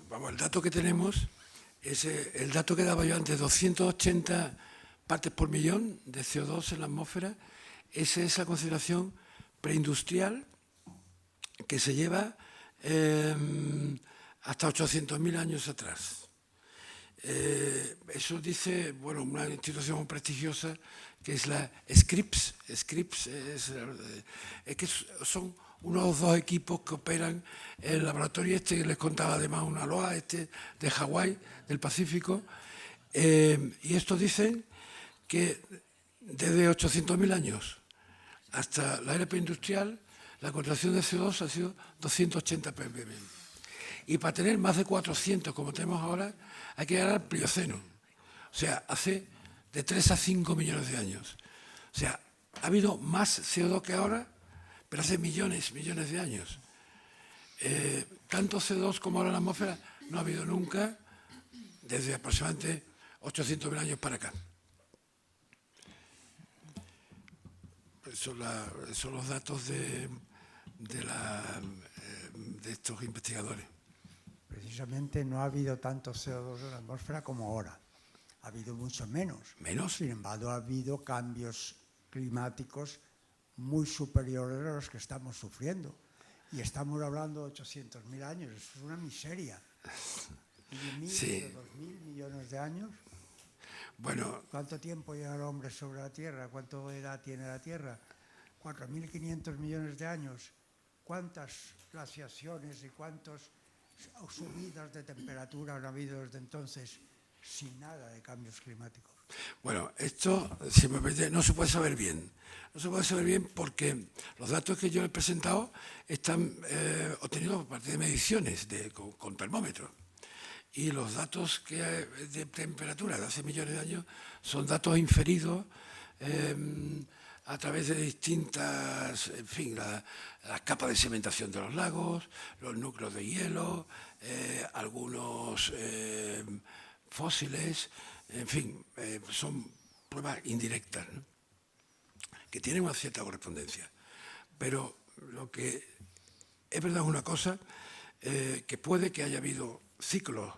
vamos, el dato que tenemos es el dato que daba yo antes, 280 partes por millón de CO2 en la atmósfera. Esa es la consideración preindustrial que se lleva hasta 800.000 años atrás. Eso dice, bueno, una institución prestigiosa que es la Scripps. Scripps es que son unos dos equipos que operan el laboratorio que les contaba además una loa, de Hawái, del Pacífico, y estos dicen que Desde 800.000 años hasta la era preindustrial, la contracción de CO2 ha sido 280 ppm. Y para tener más de 400, como tenemos ahora, hay que llegar al Plioceno. O sea, hace de 3 a 5 millones de años. O sea, ha habido más CO2 que ahora, pero hace millones de años. Tanto CO2 como ahora en la atmósfera no ha habido nunca desde aproximadamente 800.000 años para acá. Son los datos de estos investigadores. Precisamente no ha habido tanto CO2 en la atmósfera como ahora. Ha habido mucho menos. ¿Menos? Sin embargo, ha habido cambios climáticos muy superiores a los que estamos sufriendo. Y estamos hablando de 800.000 años. Eso es una miseria. ¿Y de 1.000, Sí. de 2.000 millones de años? Bueno, ¿Cuánto tiempo lleva el hombre sobre la Tierra? ¿Cuánta edad tiene la Tierra? 4.500 millones de años. ¿Cuántas glaciaciones y cuántas subidas de temperatura han habido desde entonces sin nada de cambios climáticos? bueno, esto, si me permite, no se puede saber bien. No se puede saber bien porque los datos que yo he presentado están obtenidos por parte de mediciones con termómetros. Y los datos de temperatura de hace millones de años son datos inferidos a través de distintas, en fin, las capas de sedimentación de los lagos, los núcleos de hielo, algunos fósiles, en fin, son pruebas indirectas, ¿no?, que tienen una cierta correspondencia. Pero lo que es verdad es una cosa, que puede que haya habido ciclos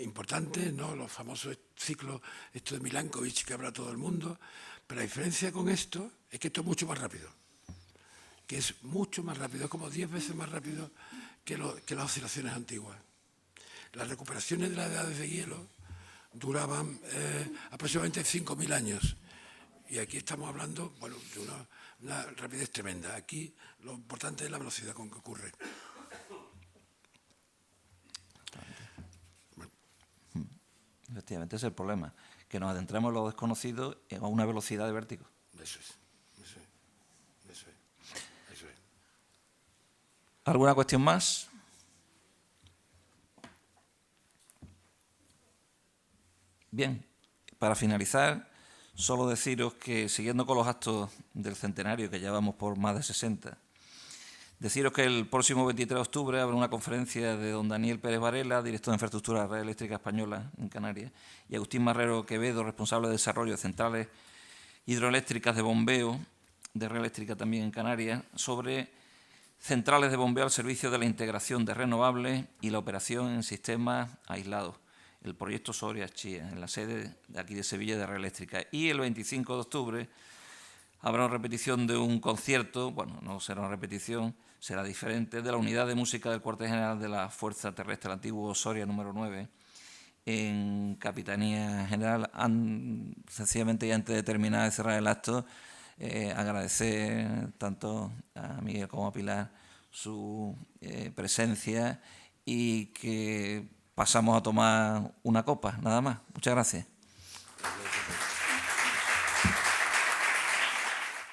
importantes, ¿no?, los famosos ciclos esto de Milankovitch que habla todo el mundo, pero la diferencia con esto es que esto es mucho más rápido, que es mucho más rápido, es como 10 veces más rápido que las oscilaciones antiguas. Las recuperaciones de las edades de hielo duraban aproximadamente 5.000 años y aquí estamos hablando, bueno, de una rapidez tremenda. Aquí lo importante es la velocidad con que ocurre. Efectivamente, ese es el problema, que nos adentramos en lo desconocido a una velocidad de vértigo. Eso es. ¿Alguna cuestión más? Bien, para finalizar, solo deciros que, siguiendo con los actos del centenario, que ya vamos por más de 60, deciros que el próximo 23 de octubre habrá una conferencia de don Daniel Pérez Varela, director de Infraestructura de la Red Eléctrica Española en Canarias, y Agustín Marrero Quevedo, responsable de desarrollo de centrales hidroeléctricas de bombeo, de Red Eléctrica también en Canarias, sobre centrales de bombeo al servicio de la integración de renovables y la operación en sistemas aislados, el proyecto Soria-Chía, en la sede de aquí de Sevilla de Red Eléctrica. Y el 25 de octubre habrá una repetición de un concierto, bueno, no será una repetición, será diferente, de la Unidad de Música del Cuartel General de la Fuerza Terrestre, el antiguo Soria número 9, en Capitanía General. Sencillamente, y antes de terminar y cerrar el acto, agradecer tanto a Miguel como a Pilar su presencia y que pasamos a tomar una copa, nada más. Muchas gracias.